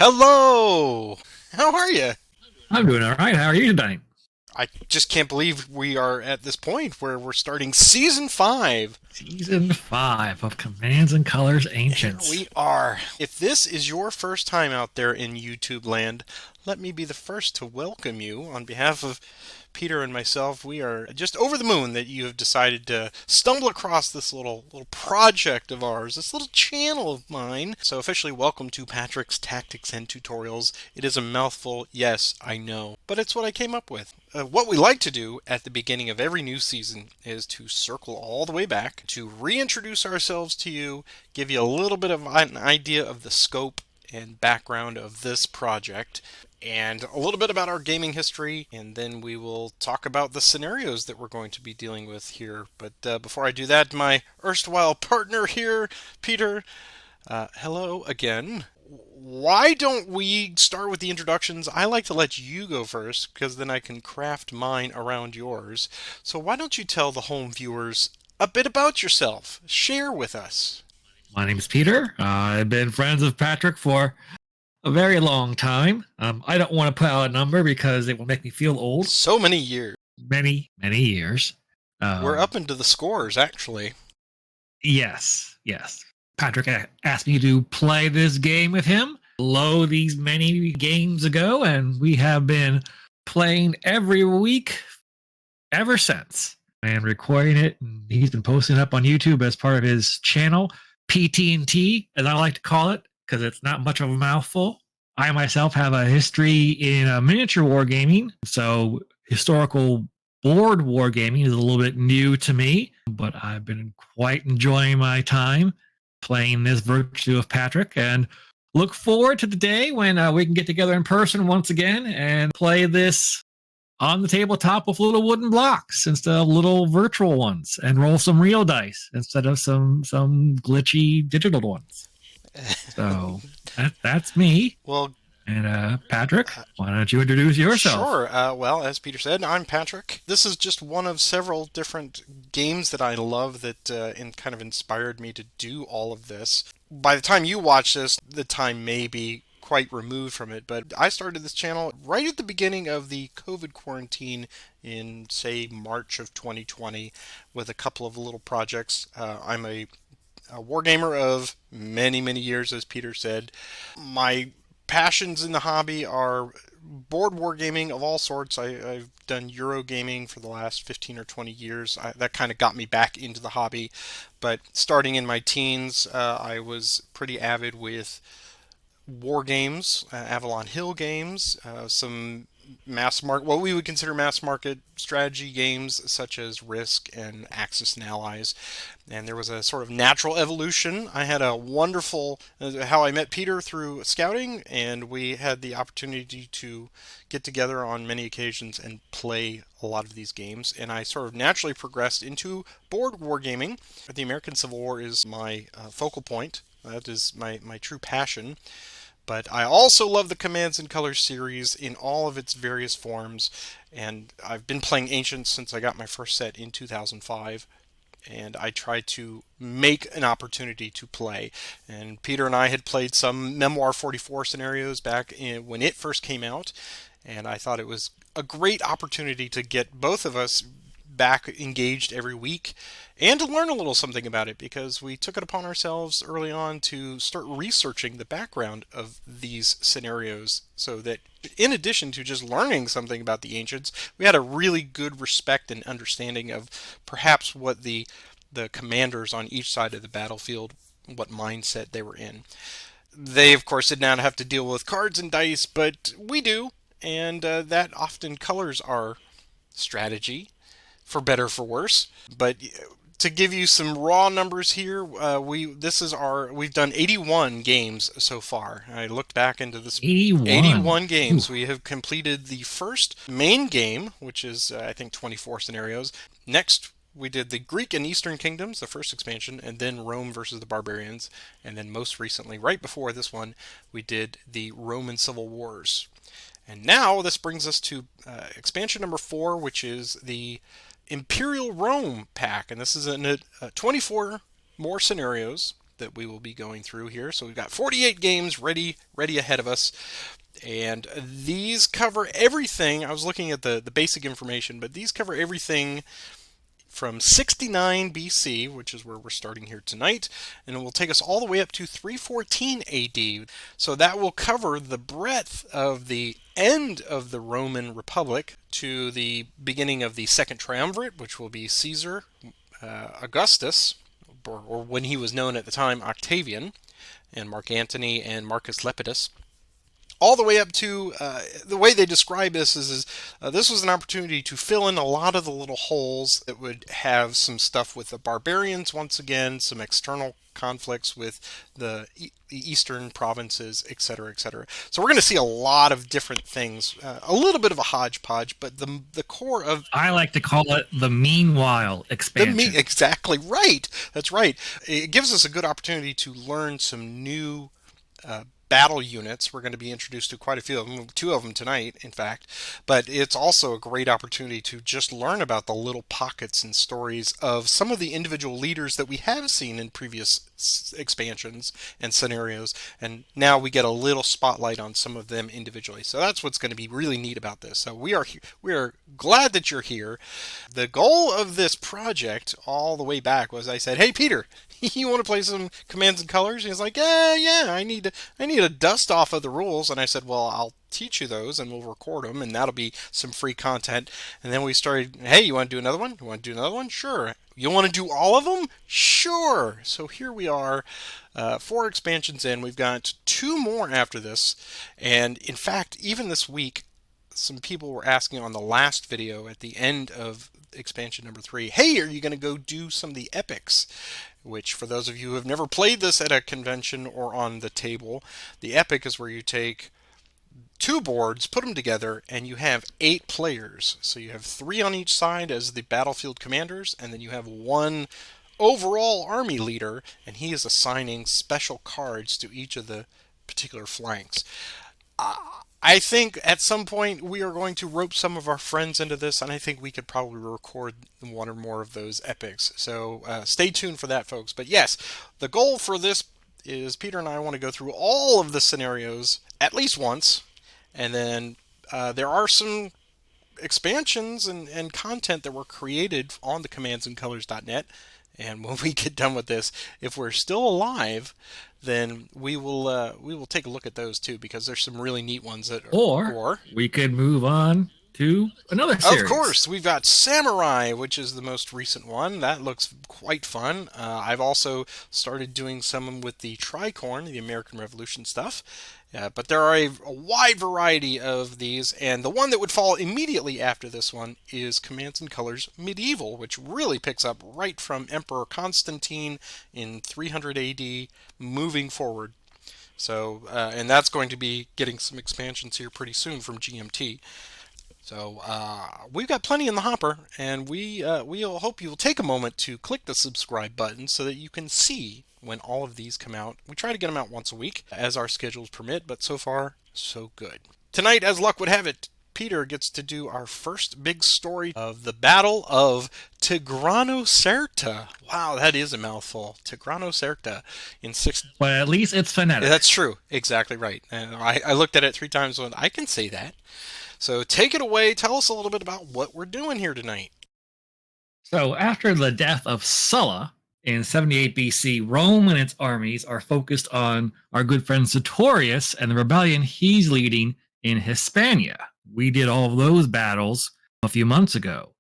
Hello! How are you? I'm doing all right. How are you today? I just can't believe we are at this point where we're starting season 5. Season 5 of Commands and Colors Here Ancients. we are. If this is your first time out there in YouTube land, let me be the first to welcome you on behalf of Peter and myself. We are just over the moon that you have decided to stumble across this little project of ours, this little channel of mine. So officially welcome to Patrick's Tactics and Tutorials. It is a mouthful, yes, I know, but it's what I came up with. What we like to do at the beginning of every new season is to circle all the way back, to reintroduce ourselves to you, give you a little bit of an idea of the scope and background of this project, and a little bit about our gaming history, and then we will talk about the scenarios that we're going to be dealing with here. But before I do that, my erstwhile partner here, Peter, hello again. Why don't we start with the introductions? I like to let you go first because then I can craft mine around yours. So why don't you tell the home viewers a bit about yourself? Share with us. My name is Peter. I've been friends with Patrick for a very long time. I don't want to put out a number because it will make me feel old. So many years. Many, many years. We're Um, up into the scores, actually. yes. Patrick asked me to play this game with him. These many games ago, and we have been playing every week ever since and recording it. And he's been posting it up on YouTube as part of his channel, PT&T, as I like to call it, because it's not much of a mouthful. I myself have a history in miniature wargaming, so historical board wargaming is a little bit new to me, but I've been quite enjoying my time playing this virtue of Patrick and look forward to the day when we can get together in person once again and play this on the tabletop with little wooden blocks instead of little virtual ones and roll some real dice instead of some glitchy digital ones. So that's me. Well, And Patrick, why don't you introduce yourself? sure. Well, as Peter said, I'm Patrick. This is just one of several different games that I love that kind of inspired me to do all of this. By the time you watch this, the time may be quite removed from it, but I started this channel right at the beginning of the COVID quarantine in, say, March of 2020 with a couple of little projects. I'm a wargamer of many, many years, as Peter said. My passions in the hobby are board wargaming of all sorts. I've done Euro gaming for the last 15 or 20 years. That kind of got me back into the hobby. But starting in my teens, I was pretty avid with war games, Avalon Hill games, some what we would consider mass market strategy games such as Risk and Axis and Allies. And there was a sort of natural evolution. I had a wonderful how I met Peter through scouting, and we had the opportunity to get together on many occasions and play a lot of these games. And I sort of naturally progressed into board wargaming. The American Civil War is my focal point. That is my true passion. But I also love the Commands and Colors series in all of its various forms, and I've been playing Ancients since I got my first set in 2005, and I try to make an opportunity to play. And Peter and I had played some Memoir 44 scenarios when it first came out, and I thought it was a great opportunity to get both of us back engaged every week and to learn a little something about it because we took it upon ourselves early on to start researching the background of these scenarios so that in addition to just learning something about the ancients, we had a really good respect and understanding of perhaps what the commanders on each side of the battlefield, what mindset they were in. They, of course, did not have to deal with cards and dice, but we do, and that often colors our strategy for better or for worse. But to give you some raw numbers here, we've done 81 games so far. I looked back into this 81. 81 Ooh. games. We have completed the first main game, which is I think 24 scenarios. Next we did the Greek and Eastern Kingdoms, the first expansion, and then Rome versus the Barbarians, and then most recently, right before this one, we did the Roman Civil Wars. And now this brings us to expansion number 4, which is the Imperial Rome pack, and this is 24 more scenarios that we will be going through here. So we've got 48 games ready ahead of us. And these cover everything. I was looking at the basic information, but these cover everything from 69 BC, which is where we're starting here tonight, and it will take us all the way up to 314 AD. So that will cover the breadth of the end of the Roman Republic to the beginning of the Second Triumvirate, which will be Caesar, Augustus, or when he was known at the time, Octavian, and Mark Antony and Marcus Lepidus. All the way up to the way they describe this is this was an opportunity to fill in a lot of the little holes that would have some stuff with the barbarians once again, some external conflicts with the eastern provinces, etc., etc. So we're going to see a lot of different things, a little bit of a hodgepodge, but the core of... I like to call it the meanwhile expansion. Exactly right. That's right. It gives us a good opportunity to learn some new battle units. We're going to be introduced to quite a few of them, 2 of them tonight, in fact. But it's also a great opportunity to just learn about the little pockets and stories of some of the individual leaders that we have seen in previous expansions and scenarios. And now we get a little spotlight on some of them individually. So that's what's going to be really neat about this. So we are glad that you're here. The goal of this project all the way back was I said, hey, Peter, you want to play some Commands and Colors? And he's like, yeah, I need to dust off of the rules. And I said, well, I'll teach you those and we'll record them and that'll be some free content. And then we started, hey, you want to do another one? You want to do another one? Sure. You want to do all of them? Sure. So here we are, 4 expansions in. We've got 2 more after this. And in fact, even this week, some people were asking on the last video at the end of expansion number 3, hey, are you going to go do some of the epics? Which, for those of you who have never played this at a convention or on the table, the epic is where you take 2 boards, put them together, and you have 8 players. So you have 3 on each side as the battlefield commanders, and then you have 1 overall army leader, and he is assigning special cards to each of the particular flanks. I think at some point we are going to rope some of our friends into this, and I think we could probably record 1 or more of those epics. So stay tuned for that, folks. But yes, the goal for this is Peter and I want to go through all of the scenarios at least once, and then there are some expansions and content that were created on the commandsandcolors.net. And when we get done with this, if we're still alive, then we will take a look at those too, because there's some really neat ones that are, or we could move on to another series. Of course, we've got Samurai, which is the most recent one. That looks quite fun. I've also started doing some with the Tricorn, the American Revolution stuff. But there are a wide variety of these, and the one that would fall immediately after this one is Commands and Colors Medieval, which really picks up right from Emperor Constantine in 300 AD moving forward. So, and that's going to be getting some expansions here pretty soon from GMT. So we've got plenty in the hopper, and we'll hope you'll take a moment to click the subscribe button so that you can see when all of these come out. We try to get them out once a week as our schedules permit, but so far, so good. Tonight, as luck would have it, Peter gets to do our first big story of the Battle of Tigranocerta. Wow, that is a mouthful. Tigranocerta in 6... But at least it's phonetic. That's true. Exactly right. And I looked at it 3 times and I can say that. So take it away. Tell us a little bit about what we're doing here tonight. So after the death of Sulla in 78 BC, Rome and its armies are focused on our good friend Sertorius and the rebellion he's leading in Hispania. We did all of those battles a few months ago.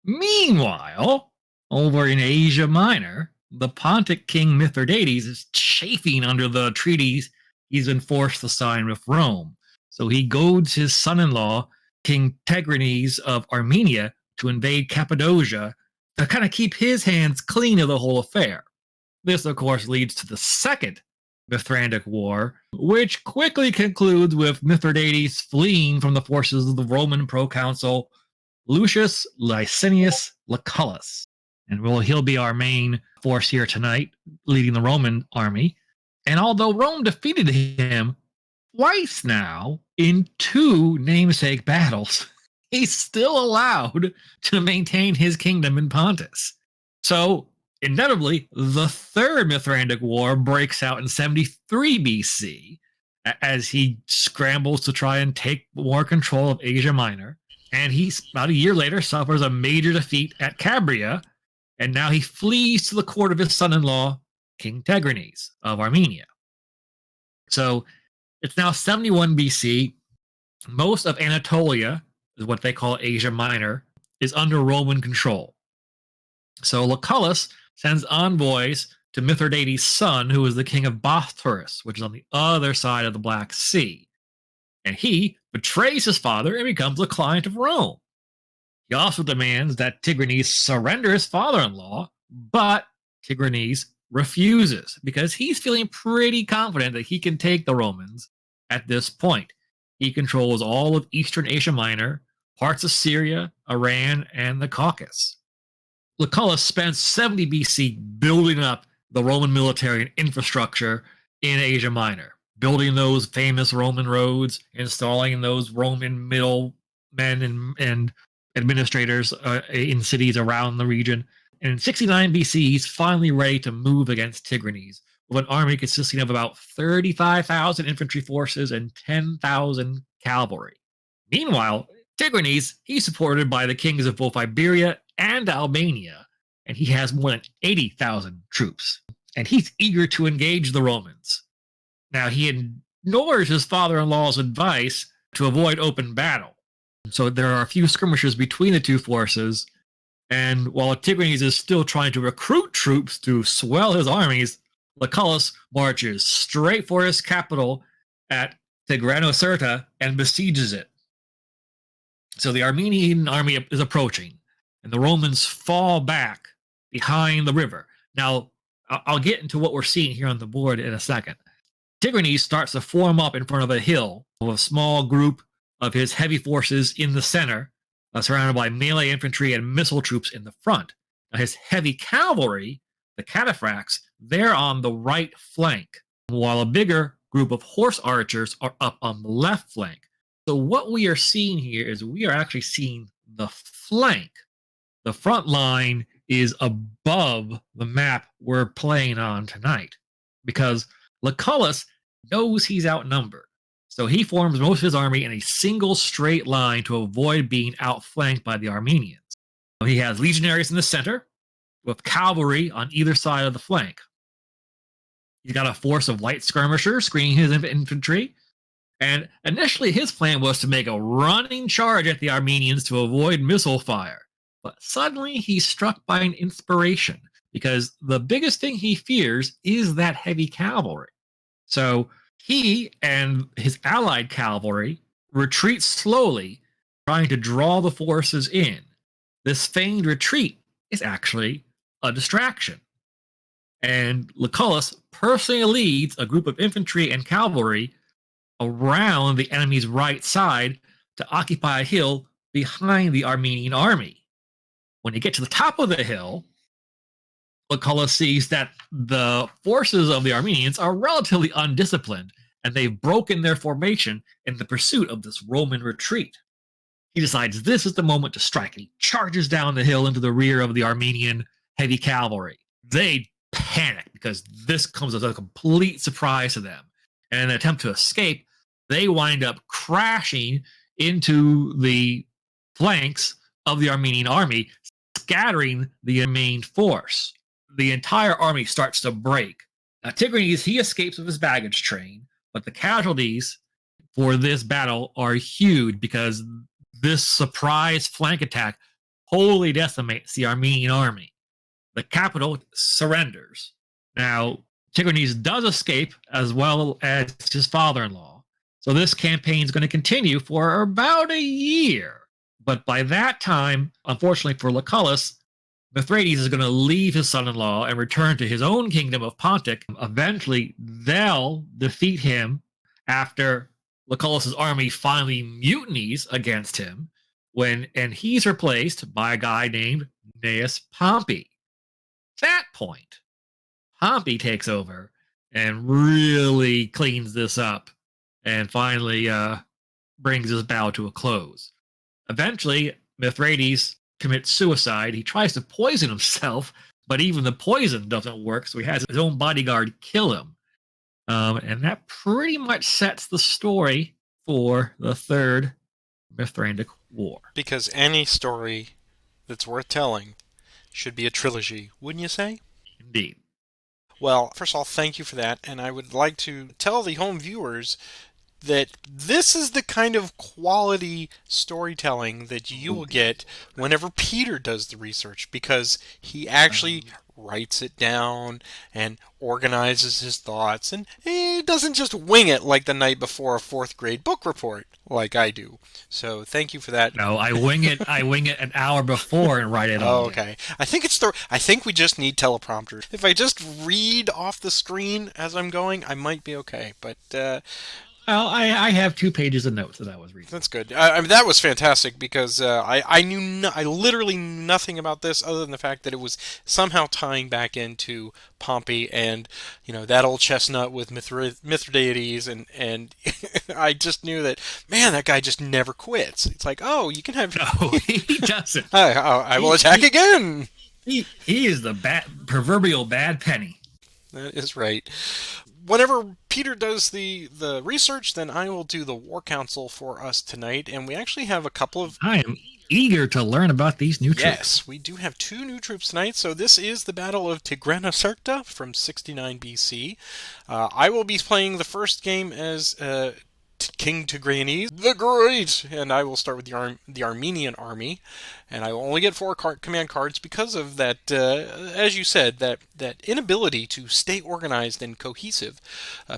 Meanwhile, over in Asia Minor, the Pontic King Mithridates is chafing under the treaties he's been forced to sign with Rome. So he goads his son-in-law, King Tigranes of Armenia, to invade Cappadocia to kind of keep his hands clean of the whole affair. This, of course, leads to the Second Mithridatic War, which quickly concludes with Mithridates fleeing from the forces of the Roman proconsul Lucius Licinius Lucullus. And he'll be our main force here tonight, leading the Roman army. And although Rome defeated him twice now in 2 namesake battles, he's still allowed to maintain his kingdom in Pontus. So Inevitably, the Third Mithridatic War breaks out in 73 BC as he scrambles to try and take more control of Asia Minor. And he, about a year later, suffers a major defeat at Cabria, and now he flees to the court of his son-in-law, King Tigranes of Armenia. So it's now 71 BC. Most of Anatolia, is what they call Asia Minor, is under Roman control. So Lucullus sends envoys to Mithridates' son, who is the king of Bosporus, which is on the other side of the Black Sea. And he betrays his father and becomes a client of Rome. He also demands that Tigranes surrender his father-in-law, but Tigranes refuses because he's feeling pretty confident that he can take the Romans at this point. He controls all of Eastern Asia Minor, parts of Syria, Iran, and the Caucasus. Lucullus spent 70 BC building up the Roman military and infrastructure in Asia Minor, building those famous Roman roads, installing those Roman middlemen and administrators in cities around the region. And in 69 BC, he's finally ready to move against Tigranes, with an army consisting of about 35,000 infantry forces and 10,000 cavalry. Meanwhile, Tigranes, he's supported by the kings of both Iberia and Albania, and he has more than 80,000 troops, and he's eager to engage the Romans. Now, he ignores his father-in-law's advice to avoid open battle. So there are a few skirmishes between the two forces, and while Tigranes is still trying to recruit troops to swell his armies, Lucullus marches straight for his capital at Tigranocerta and besieges it. So the Armenian army is approaching, and the Romans fall back behind the river. Now, I'll get into what we're seeing here on the board in a second. Tigranes starts to form up in front of a hill with a small group of his heavy forces in the center, surrounded by melee infantry and missile troops in the front. Now, his heavy cavalry, the cataphracts, they're on the right flank, while a bigger group of horse archers are up on the left flank. So what we are seeing here is we are actually seeing the flank. The front line is above the map we're playing on tonight because Lucullus knows he's outnumbered. So he forms most of his army in a single straight line to avoid being outflanked by the Armenians. He has legionaries in the center with cavalry on either side of the flank. He's got a force of light skirmishers screening his infantry. And initially, his plan was to make a running charge at the Armenians to avoid missile fire. But suddenly, he's struck by an inspiration because the biggest thing he fears is that heavy cavalry. So he and his allied cavalry retreat slowly, trying to draw the forces in. This feigned retreat is actually a distraction. And Lucullus personally leads a group of infantry and cavalry around the enemy's right side to occupy a hill behind the Armenian army. When you get to the top of the hill, Lucullus sees that the forces of the Armenians are relatively undisciplined, and they've broken their formation in the pursuit of this Roman retreat. He decides this is the moment to strike, and he charges down the hill into the rear of the Armenian heavy cavalry. They panic because this comes as a complete surprise to them. And in an attempt to escape, they wind up crashing into the flanks of the Armenian army, scattering the main force. The entire army starts to break. Now, Tigranes, he escapes with his baggage train, but the casualties for this battle are huge because this surprise flank attack wholly decimates the Armenian army. The capital surrenders. Now, Tigranes does escape as well as his father-in-law. So this campaign is going to continue for about a year. But by that time, unfortunately for Lucullus, Mithridates is going to leave his son-in-law and return to his own kingdom of Pontic. Eventually, they'll defeat him after Lucullus's army finally mutinies against him, and he's replaced by a guy named Gnaeus Pompey. At that point, Pompey takes over and really cleans this up and finally brings his battle to a close. Eventually, Mithridates commits suicide. He tries to poison himself but even the poison doesn't work, so he has his own bodyguard kill him. And that pretty much sets the story for the Third Mithridatic War. Because any story that's worth telling should be a trilogy, wouldn't you say? Indeed. Well, first of all, thank you for that, and I would like to tell the home viewers that this is the kind of quality storytelling that you will get whenever Peter does the research, because he actually writes it down and organizes his thoughts, and he doesn't just wing it like the night before a fourth grade book report like I do. So thank you for that. No, I wing it an hour before and write it Oh, on. okay. I think we just need teleprompters. If I just read off the screen as I'm going, I might be okay. But Well, I have 2 pages of notes that I was reading. that's good. I mean, that was fantastic because I literally knew nothing about this other than the fact that it was somehow tying back into Pompey and that old chestnut with Mithridates, and I just knew that, man, that guy just never quits. It's like, oh, you can have. No, he doesn't. I will attack again. He is the proverbial bad penny. That is right. Whenever Peter does the research, then I will do the War Council for us tonight, and we actually have a couple of... I am eager to learn about these new troops. Yes, we do have 2 new troops tonight. So this is the Battle of Tigranocerta from 69 BC. I will be playing the first game as King Tigranes the Great, and I will start with the Armenian army, and I will only get 4 command cards because of that, as you said, that inability to stay organized and cohesive.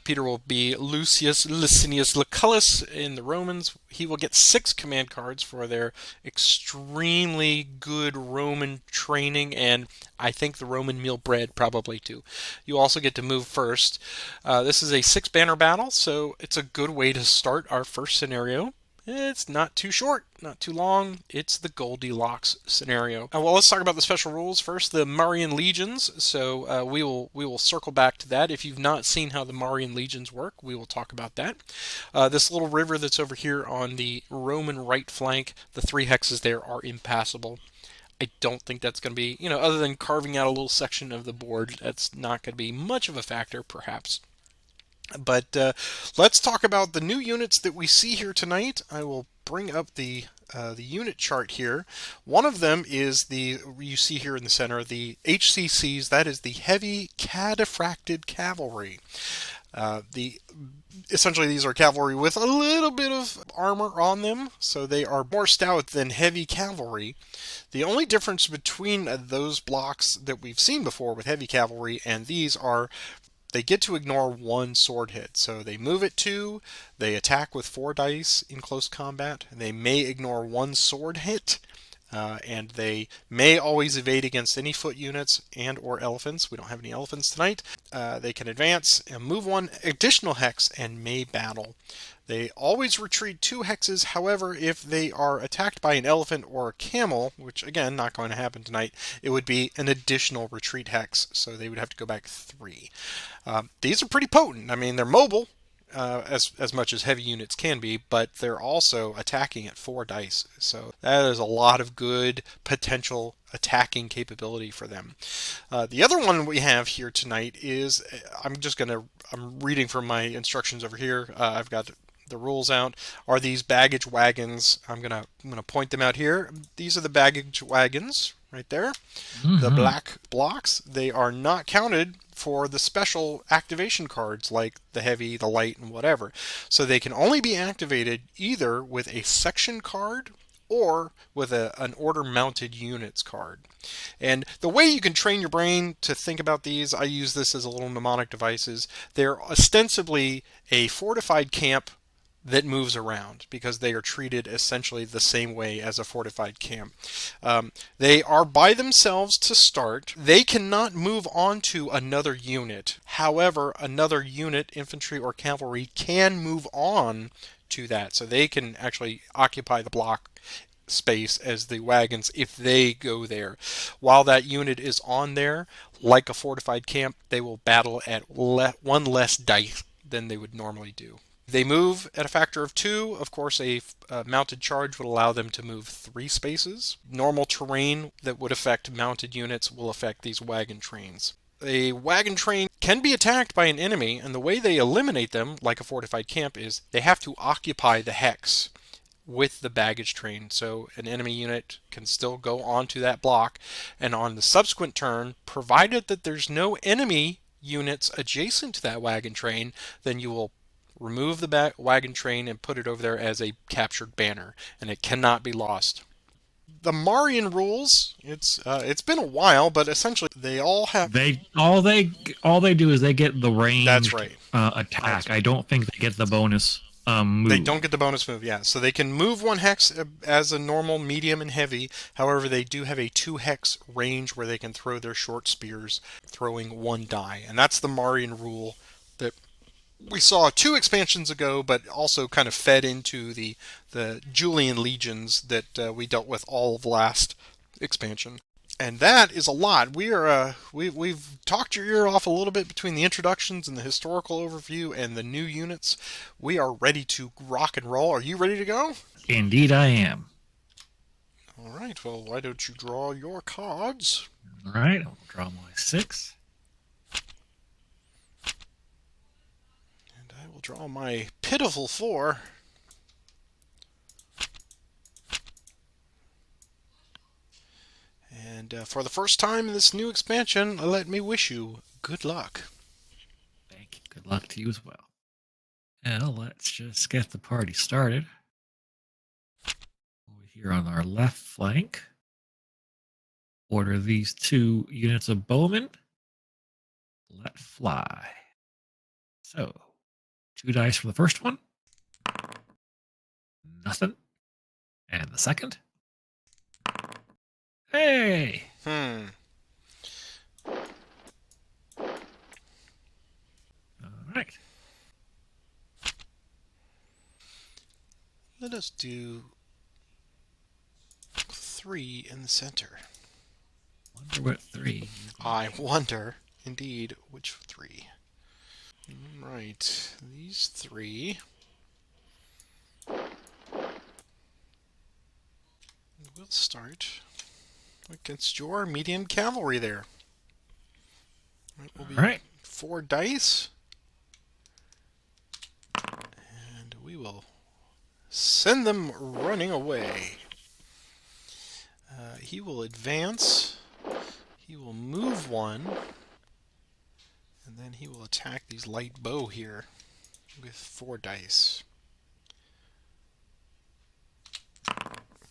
Peter will be Lucius Lucullus in the Romans. He will get 6 command cards for their extremely good Roman training, and I think the Roman meal bread probably too. You also get to move first. This is a 6-banner battle, so it's a good way to start our first scenario. It's not too short, not too long. It's the Goldilocks scenario. Well, let's talk about the special rules first. The Marian legions. So we will circle back to that. If you've not seen how the Marian legions work, we will talk about that. This little river that's over here on the Roman right flank, the 3 hexes there are impassable. I don't think that's going to be, other than carving out a little section of the board, that's not going to be much of a factor, perhaps. But let's talk about the new units that we see here tonight. I will bring up the unit chart here. One of them is you see here in the center, the HCCs. That is the Heavy Cataphract Cavalry. Essentially, these are cavalry with a little bit of armor on them, so they are more stout than heavy cavalry. The only difference between those blocks that we've seen before with heavy cavalry and these are they get to ignore 1 sword hit. So they move at 2, they attack with 4 dice in close combat, they may ignore 1 sword hit, and they may always evade against any foot units and or elephants. We don't have any elephants tonight. They can advance and move 1 additional hex and may battle. They always retreat 2 hexes. However, if they are attacked by an elephant or a camel, which again, not going to happen tonight, it would be an additional retreat hex. So they would have to go back 3. These are pretty potent. I mean, they're mobile, as much as heavy units can be, but they're also attacking at 4 dice. So that is a lot of good potential attacking capability for them. The other one we have here tonight is, I'm reading from my instructions over here. I've got the rules out, are these baggage wagons. I'm gonna point them out here. These are the baggage wagons right there. Mm-hmm. The black blocks, they are not counted for the special activation cards like the heavy, the light, and whatever. So they can only be activated either with a section card or with an order mounted units card. And the way you can train your brain to think about these, I use this as a little mnemonic devices. They're ostensibly a fortified camp that moves around because they are treated essentially the same way as a fortified camp. They are by themselves to start. They cannot move on to another unit. However, another unit, infantry or cavalry, can move on to that. So they can actually occupy the block space as the wagons if they go there. While that unit is on there, like a fortified camp, they will battle at 1 less dice than they would normally do. They move at a factor of 2. Of course, a mounted charge would allow them to move 3 spaces. Normal terrain that would affect mounted units will affect these wagon trains. A wagon train can be attacked by an enemy, and the way they eliminate them, like a fortified camp, is they have to occupy the hex with the baggage train. So an enemy unit can still go onto that block, and on the subsequent turn, provided that there's no enemy units adjacent to that wagon train, then you will remove the wagon train and put it over there as a captured banner, and it cannot be lost. The Marian rules, it's been a while, but essentially they all have. They do is they get the ranged That's right. attack. I don't think they get the bonus move. They don't get the bonus move, yeah. So they can move 1 hex as a normal, medium, and heavy. However, they do have a 2 hex range where they can throw their short spears, throwing 1 die, and that's the Marian rule that we saw 2 expansions ago, but also kind of fed into the Julian legions that we dealt with all of last expansion. And that is a lot. We've talked your ear off a little bit between the introductions and the historical overview and the new units. We are ready to rock and roll. Are you ready to go? Indeed, I am. All right. Well, why don't you draw your cards? All right, I'll draw my 6. I will draw my pitiful 4. And for the first time in this new expansion, let me wish you good luck. Thank you. Good luck to you as well. Now, let's just get the party started. Over here on our left flank, order these 2 units of bowmen. Let fly. So, 2 dice for the first one. Nothing. And the second. Hey! All right. Let us do 3 in the center. Wonder what 3. I wonder, indeed, which 3. Right, these 3. We'll start against your medium cavalry there. It will be All right. 4 dice. And we will send them running away. He will advance. He will move 1. And then he will attack these light bow here with 4 dice.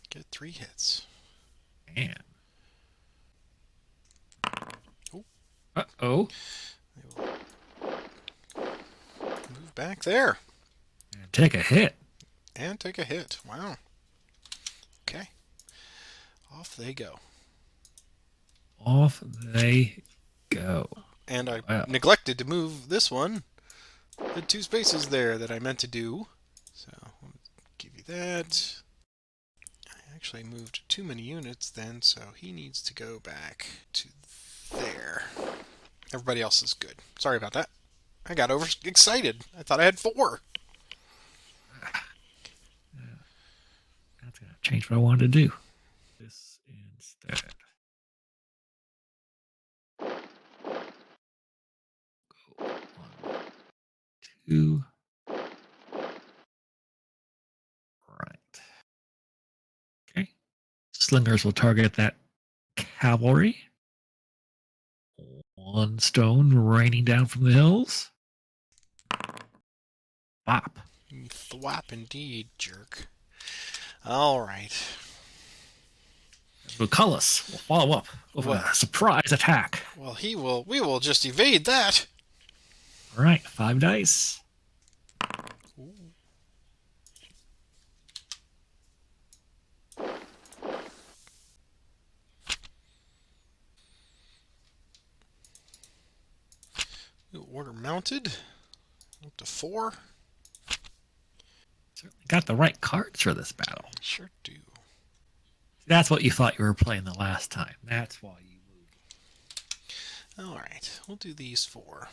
Get 3 hits. Man. Oh. Uh-oh. They will move back there. And take a hit. And take a hit. Wow. Okay. Off they go. Off they go. And I neglected to move this one. The 2 spaces there that I meant to do. So, I'll give you that. I actually moved too many units then, so he needs to go back to there. Everybody else is good. Sorry about that. I got overexcited. I thought I had 4. That's going to change what I wanted to do. This instead. Go 1, 2. Right. Okay. Slingers will target that cavalry. 1 stone raining down from the hills. Bop. Thwap indeed, jerk. All right. Lucullus will follow up with a surprise attack. Well, we will just evade that. All right, 5 dice. Ooh. We'll order mounted. Up to 4. Certainly got the right cards for this battle. Sure do. That's what you thought you were playing the last time. That's why you moved. All right, we'll do these 4.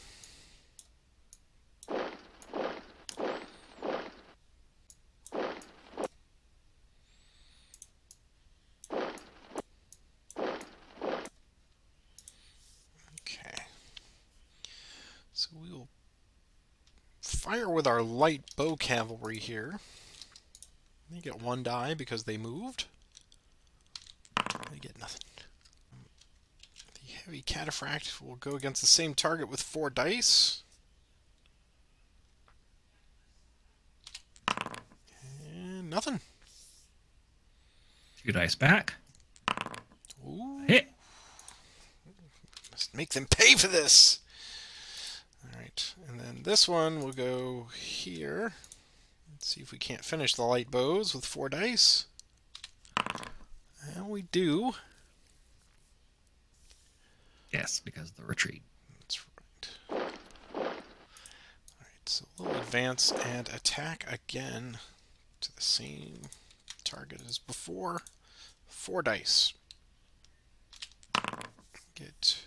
fire with our light bow cavalry here. They get 1 die because they moved. They get nothing. The Heavy Cataphract will go against the same target with 4 dice. And nothing. 2 dice back. Ooh. Hit. Must make them pay for this. Alright, and then this one will go here. Let's see if we can't finish the light bows with 4 dice. And we do. Yes, because of the retreat. That's right. Alright, so we'll advance and attack again to the same target as before. 4 dice. Get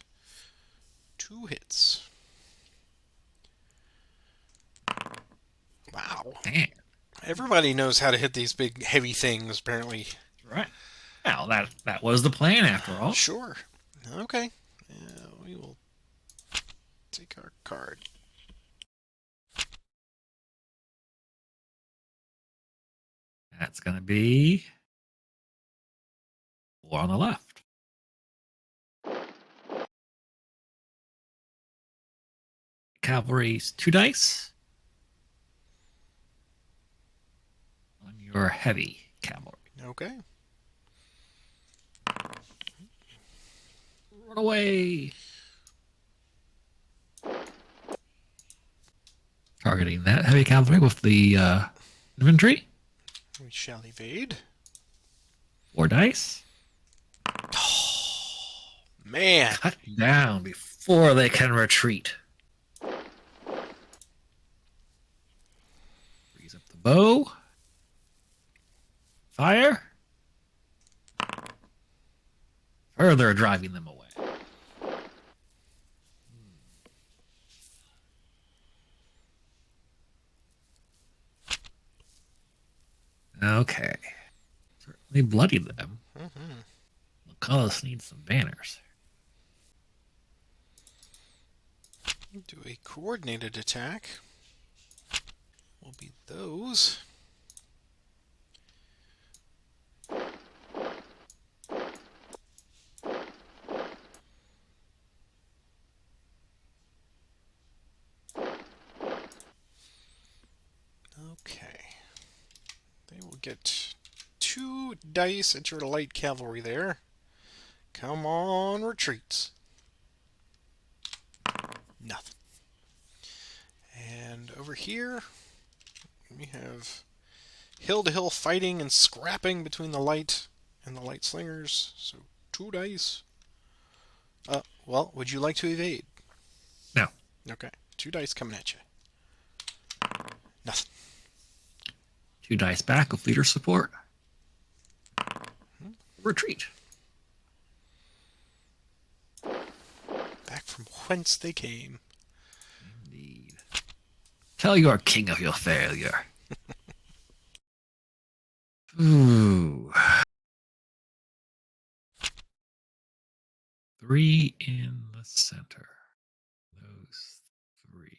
2 hits. Wow. Damn. Everybody knows how to hit these big, heavy things, apparently. Right. Well, that was the plan after all. Sure. Okay. We will take our card. That's going to be 4 on the left. Cavalry's 2 dice on your heavy cavalry. Okay. Run away. Targeting that heavy cavalry with the infantry. We shall evade. 4 dice. Oh, man. Cut down before they can retreat. Freeze up the bow. Fire. Further driving them away. Okay. Certainly bloodied them. Mm-hmm. Lucullus needs some banners. Do a coordinated attack. Will be those. Okay. They will get 2 dice at your light cavalry there. Come on, retreats. Nothing. And over here, we have hill-to-hill fighting and scrapping between the light and the light slingers. So 2 dice. Well, would you like to evade? No. Okay. 2 dice coming at you. Nothing. 2 dice back of leader support. Retreat. Back from whence they came. Indeed. Tell your king of your failure. Ooh. 3 in the center. Those 3.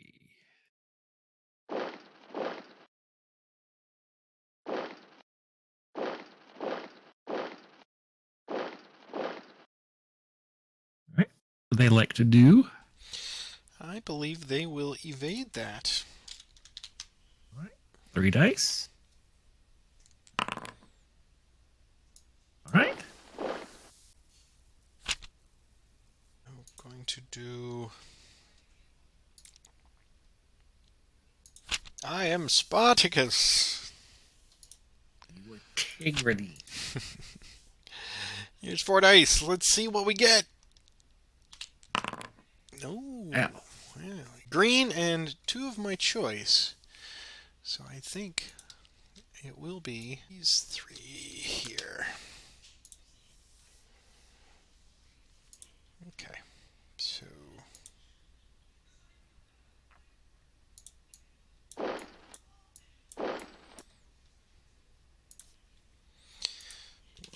Right. What they like to do. I believe they will evade that. All right. 3 dice. All right. I'm going to do... I am Spartacus. You were Tigranocerta. Here's 4 dice. Let's see what we get. No. Ow. Well, green and 2 of my choice. So I think it will be these 3 here. Okay. So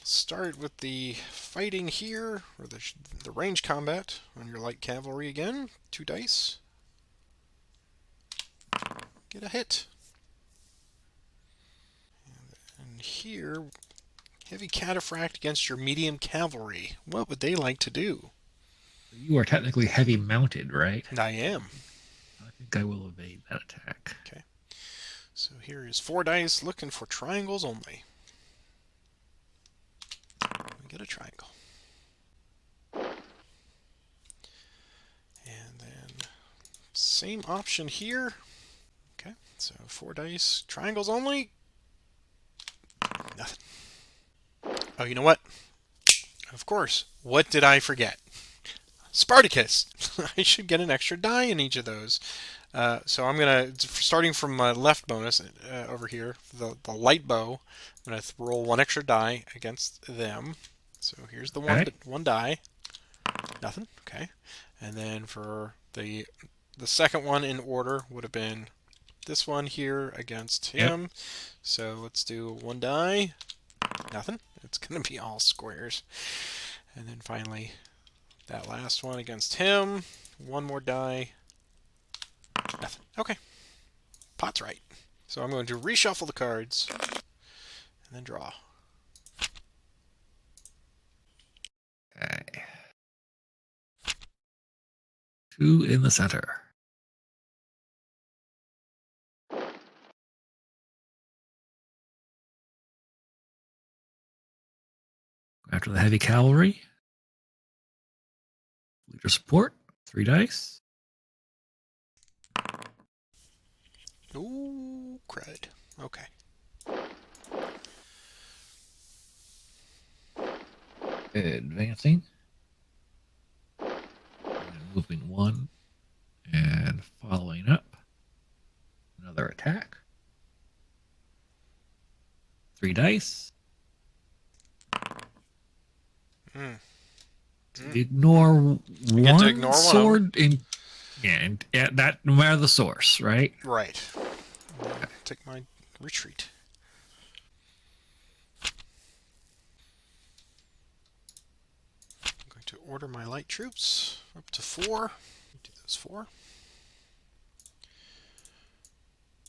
start with the fighting here, or the range combat on your light cavalry again. 2 dice. get a hit. And here, Heavy Cataphract against your medium cavalry. What would they like to do? You are technically heavy mounted, right? I am. I think I will evade that attack. Okay. So here is 4 dice looking for triangles only. We get a triangle. And then same option here. Okay, so 4 dice, triangles only. Nothing. Oh, you know what? Of course. What did I forget? Spartacus. I should get an extra die in each of those. So I'm going to, starting from my left bonus over here, the light bow, I'm going to roll 1 extra die against them. So here's the one die. Nothing. Okay. And then for the second one in order would have been this one here against him. Yep. So let's do 1 die. Nothing. It's going to be all squares. And then finally, that last one against him. 1 more die. Nothing. Okay. Pot's right. So I'm going to reshuffle the cards and then draw. Okay. 2 in the center. After the heavy cavalry. Leader support. 3 dice. Ooh, crud. Okay. Advancing. And moving 1. And following up. Another attack. 3 dice. Ignore one sword in. Yeah, that no matter the source, right? Right. Take my retreat. I'm going to order my light troops up to 4. Do those 4.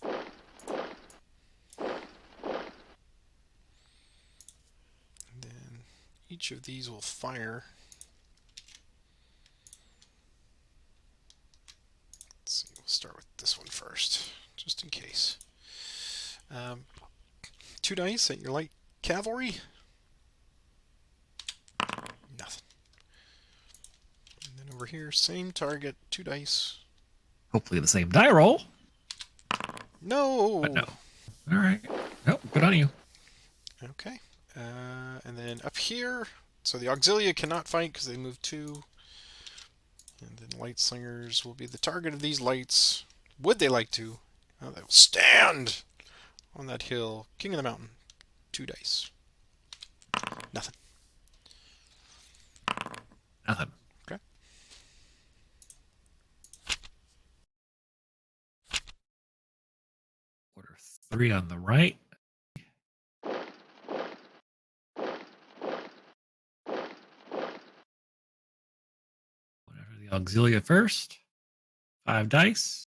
And then each of these will fire. Let's see, we'll start with this one first, just in case. 2 dice at your light cavalry. Nothing. And then over here, same target, 2 dice. Hopefully the same die roll. No! But no. All right. Nope, good on you. Okay. And then up here, so the Auxilia cannot fight because they move 2. And then light slingers will be the target of these lights. Would they like to? Oh, they will stand on that hill. King of the mountain. 2 dice. Nothing. Nothing. Okay. Order 3 on the right. Whatever the Auxilia first. 5 dice.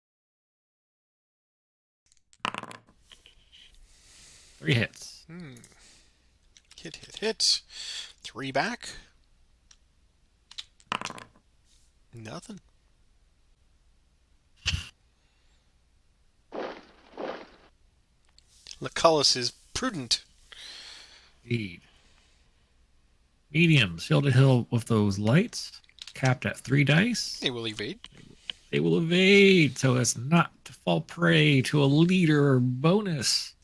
3 hits. Hit, hit, hit. 3 back. Nothing. Lucullus is prudent. Indeed. Medium. Shield a hill with those lights. Capped at 3 dice. They will evade. They will evade so as not to fall prey to a leader bonus.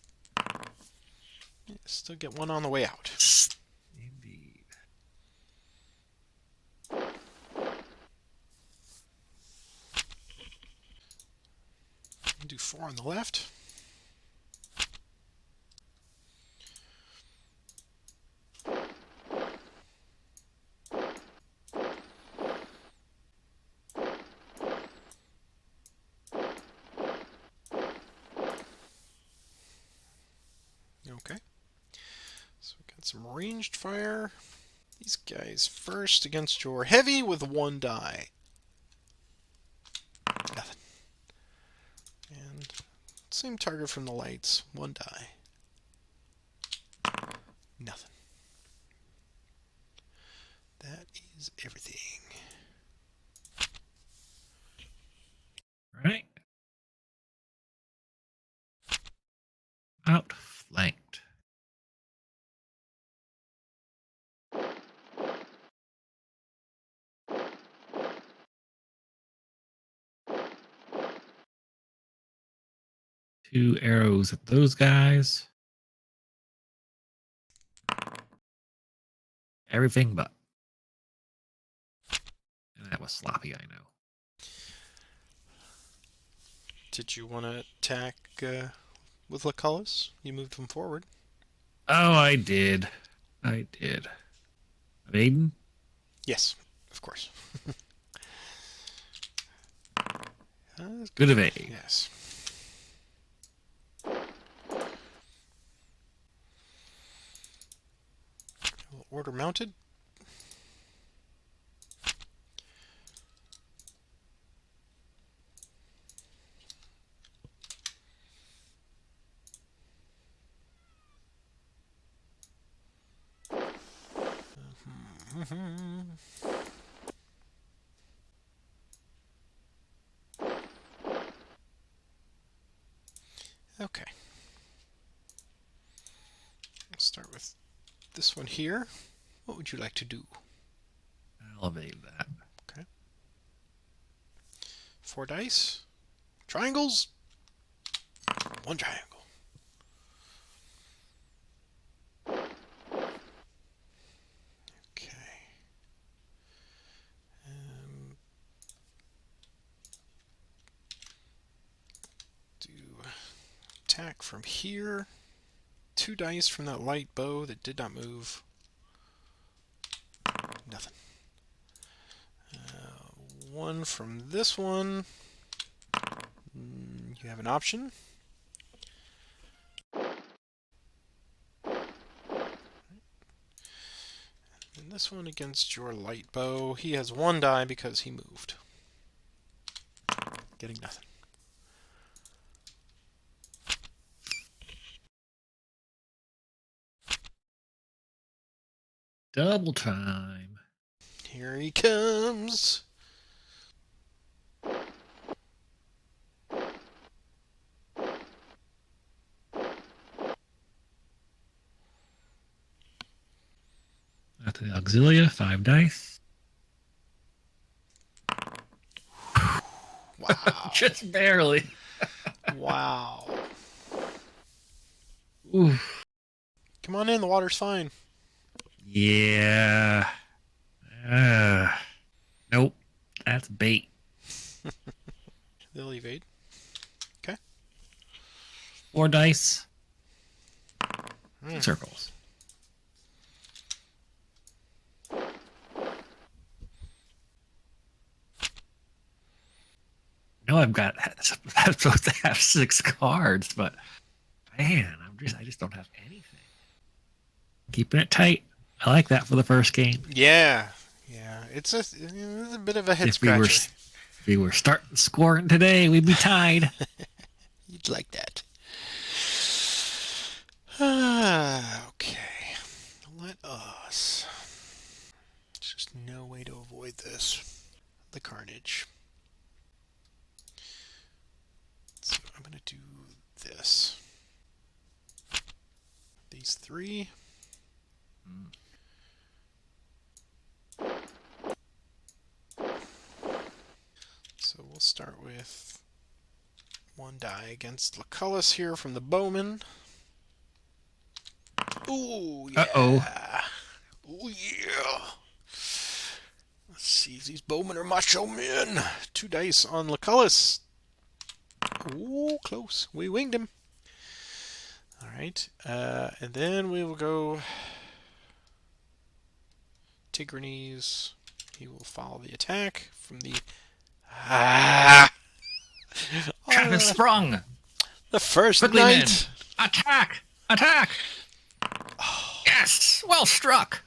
Still get 1 on the way out. Indeed. Do 4 on the left. Okay. So we got some ranged fire. These guys first against your heavy with 1 die. Nothing. And Same target from the lights. 1 die. Nothing. That is everything. Right. Outflanked. Two arrows at those guys. Everything but. And that was sloppy, I know. Did you want to attack with Lucullus? You moved him forward. Oh, I did. Maiden? Yes, of course. Good evade. Yes. Order mounted. Okay. Let's start with this one here. What would you like to do? I'll evade that. Okay. 4 dice. Triangles. 1 triangle. Okay. Do attack from here. 2 dice from that light bow that did not move. Nothing. 1 from this one. You have an option. And this one against your light bow. He has 1 die because he moved. Getting nothing. Double time. Here he comes. At the Auxilia, 5 dice. Wow. Just barely. Wow. Oof. Come on in, the water's fine. Yeah. Nope. That's bait. They'll evade. 4 dice. Mm. Circles. No, I'm supposed to have 6 cards, but man, I just don't have anything. Keeping it tight. I like that for the first game. Yeah. Yeah. It's a bit of a head scratcher. If we were starting scoring today, we'd be tied. You'd like that. Okay. Let us. There's just no way to avoid this. The carnage. So I'm going to do this. These 3. So we'll start with 1 die against Lucullus here from the bowman. Ooh, yeah. Uh-oh. Ooh, yeah. Let's see if these bowmen are macho men. 2 dice on Lucullus. Ooh, close. We winged him. All right. And then we will go Tigranes. He will follow the attack from the... Trap is sprung. The first Quickly, night. men. Attack! Attack! Yes! Well struck!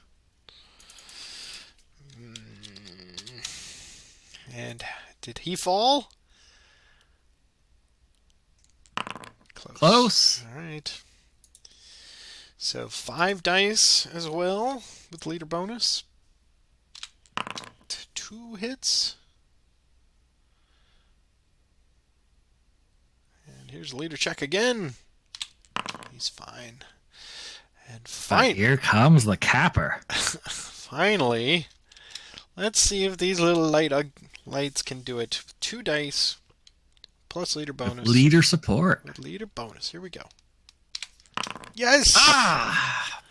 And did he fall? Close. Close. All right. So 5 dice as well with leader bonus. 2 hits. And here's leader check again. He's fine. And But here comes the capper. finally, let's see if these little lights can do it. 2 dice plus leader bonus. With leader support. With leader bonus. Here we go. Yes! Ah!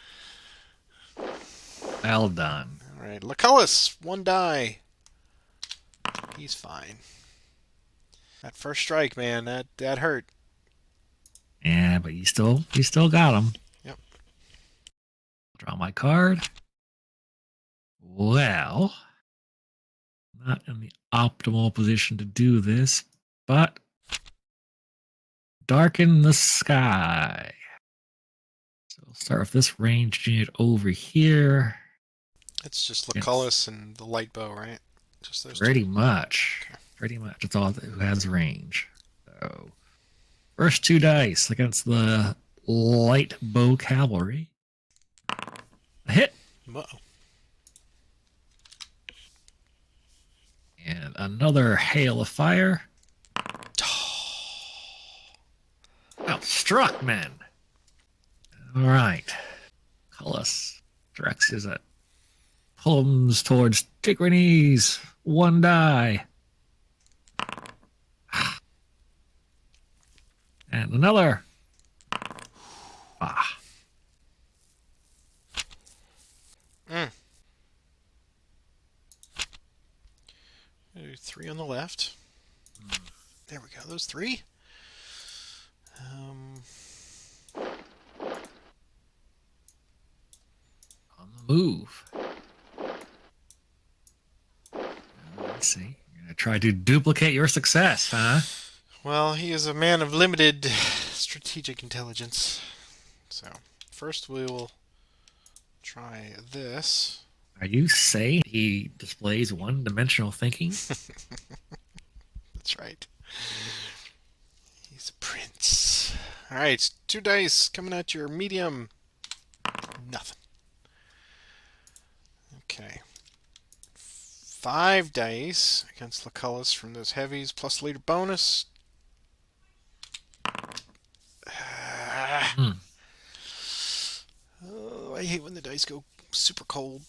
Well done. All right, Lucullus, 1 die. He's fine. That first strike, man, that hurt. Yeah, but you still got him. Yep. Draw my card. Well, not in the optimal position to do this, but darken the sky. So we'll start with this ranged unit over here. It's just Lucullus and the light bow, right? Just those Pretty two. much. Okay. Pretty much. It's all who has range. So, first 2 dice against the light bow cavalry. A hit. Uh-oh. And another hail of fire. Outstruck, men. All right. Lucullus directs his palms towards Tigranes. 1 die. And another. Ah. 3 on the left. There we go. Those 3. On the move. Let's see. You're gonna try to duplicate your success, huh? Well, he is a man of limited strategic intelligence. So, first we will try this. Are you saying he displays one-dimensional thinking? That's right. He's a prince. Alright, 2 dice coming at your medium. Nothing. Okay. 5 dice against Lucullus from those heavies, plus leader bonus. Oh, I hate when the dice go super cold.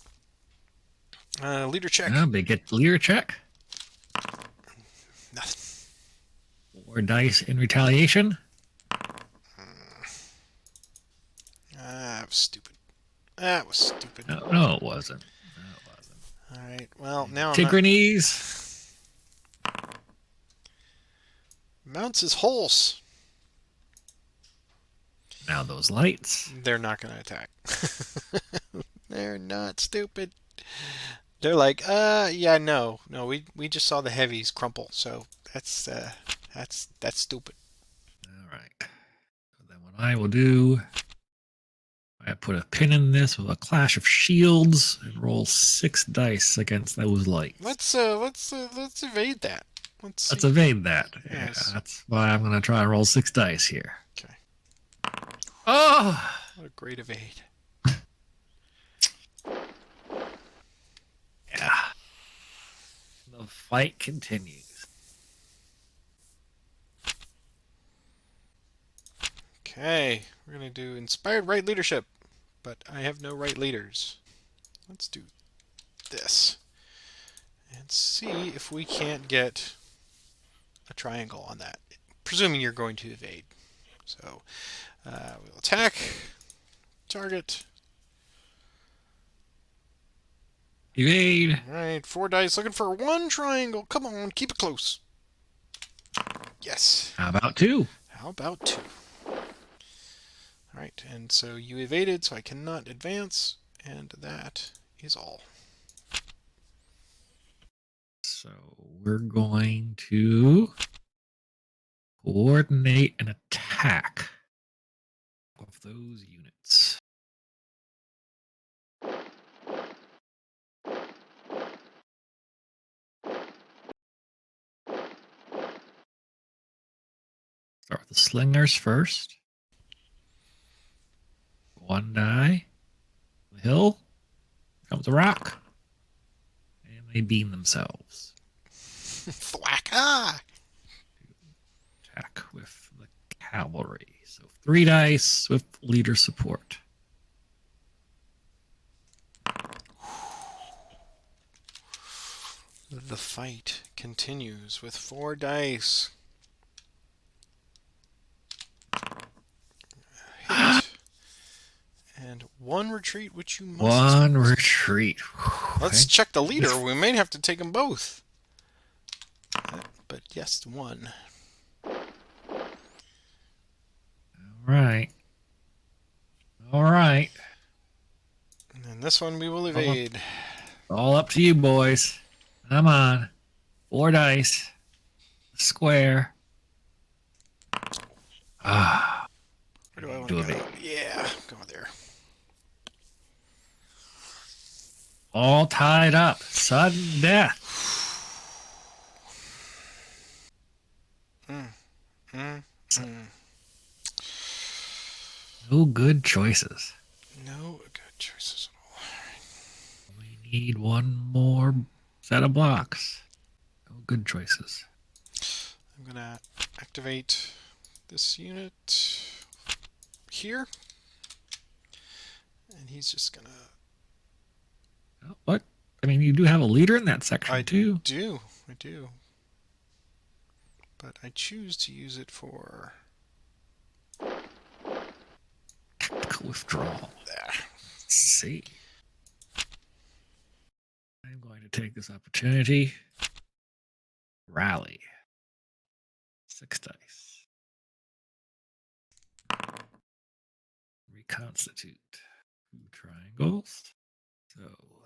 Leader check. Big get leader check. Nothing. 4 dice in retaliation. That was stupid. That was stupid. No, it wasn't. Alright, well, now Tigranes mounts his horse. Now those lights. They're not going to attack. They're not stupid. They're like, yeah, no, we just saw the heavies crumple, so that's stupid. All right. So then what I will do, I put a pin in this with a clash of shields and roll 6 dice against those lights. Let's evade that. Let's evade that. Yes. Yeah, that's why I'm going to try and roll 6 dice here. Okay. Oh! What a great evade. Yeah. The fight continues. Okay, we're going to do inspired right leadership, but I have no right leaders. Let's do this and see if we can't get a triangle on that, presuming you're going to evade. So we'll attack, target. Evade. All right, 4 dice, looking for 1 triangle. Come on, keep it close. Yes. How about 2? How about 2? All right, and so you evaded, so I cannot advance, and that is all. So we're going to coordinate an attack of those units. Start with the slingers first. 1 die. The hill. Comes a rock. And they beam themselves. Thwack! Ah! Attack with the cavalry. So 3 dice with leader support. The fight continues with 4 dice. Hit. And 1 retreat, which you must... 1 retreat. Let's check the leader. We may have to take them both. But yes, 1. Alright. Alright. And this one we will evade. All up to you, boys. Come on. 4 dice. Square. Ah. Where do I want to go? Yeah, go there. All tied up. Sudden death. No good choices. No good choices at all. We need 1 more set of blocks. No good choices. I'm going to activate this unit here. And he's just going to... What? I mean, you do have a leader in that section, too. I do. But I choose to use it for... Tactical withdrawal. There. Let's see. I'm going to take this opportunity. Rally. 6 dice. Reconstitute. 2 triangles. So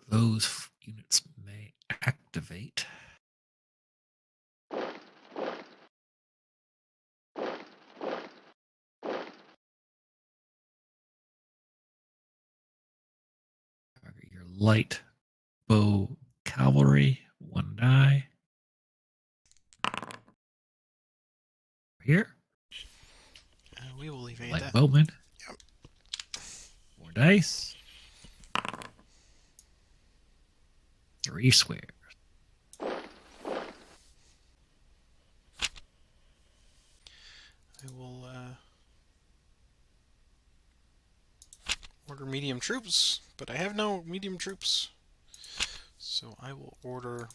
those units may activate. Target your light bow cavalry. 1 die. Here. We will evade Light that. bowman. Yep. 4 dice. 3 squares. I will order medium troops, but I have no medium troops. So I will order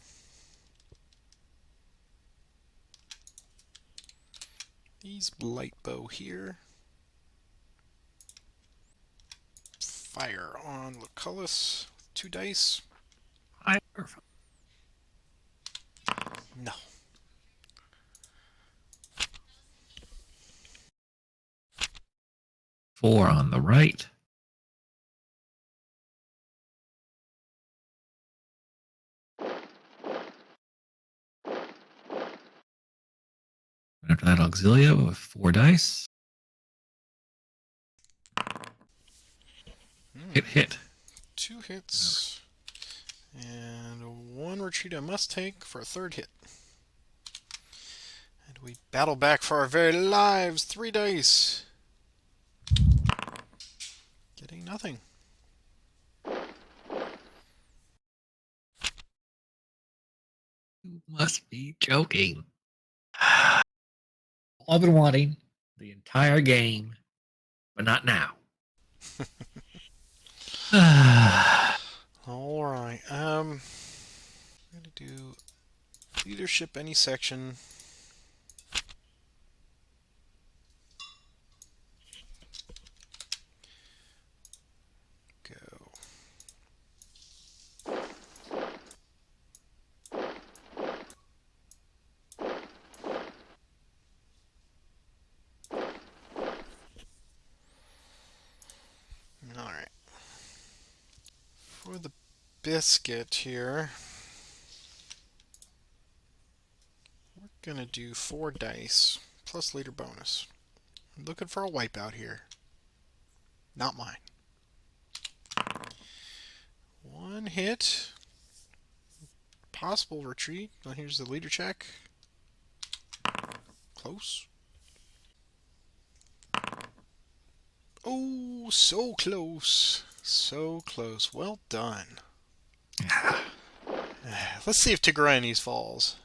these light bow here. Fire on Lucullus. 2 dice. No. Four on the right. After that, Auxilia with 4 dice. Hit. 2 hits. And 1 retreat I must take for a 3rd hit. And we battle back for our very lives. 3 dice. Getting nothing. You must be joking. All I've been wanting the entire game, but not now. All right. I'm going to do leadership any section. Go. All right. For the biscuit here, we're going to do 4 dice plus leader bonus. I'm looking for a wipeout here. Not mine. 1 hit. Possible retreat. Well, here's the leader check. Close. Oh, so close. So close. Well done. Let's see if Tigranes falls.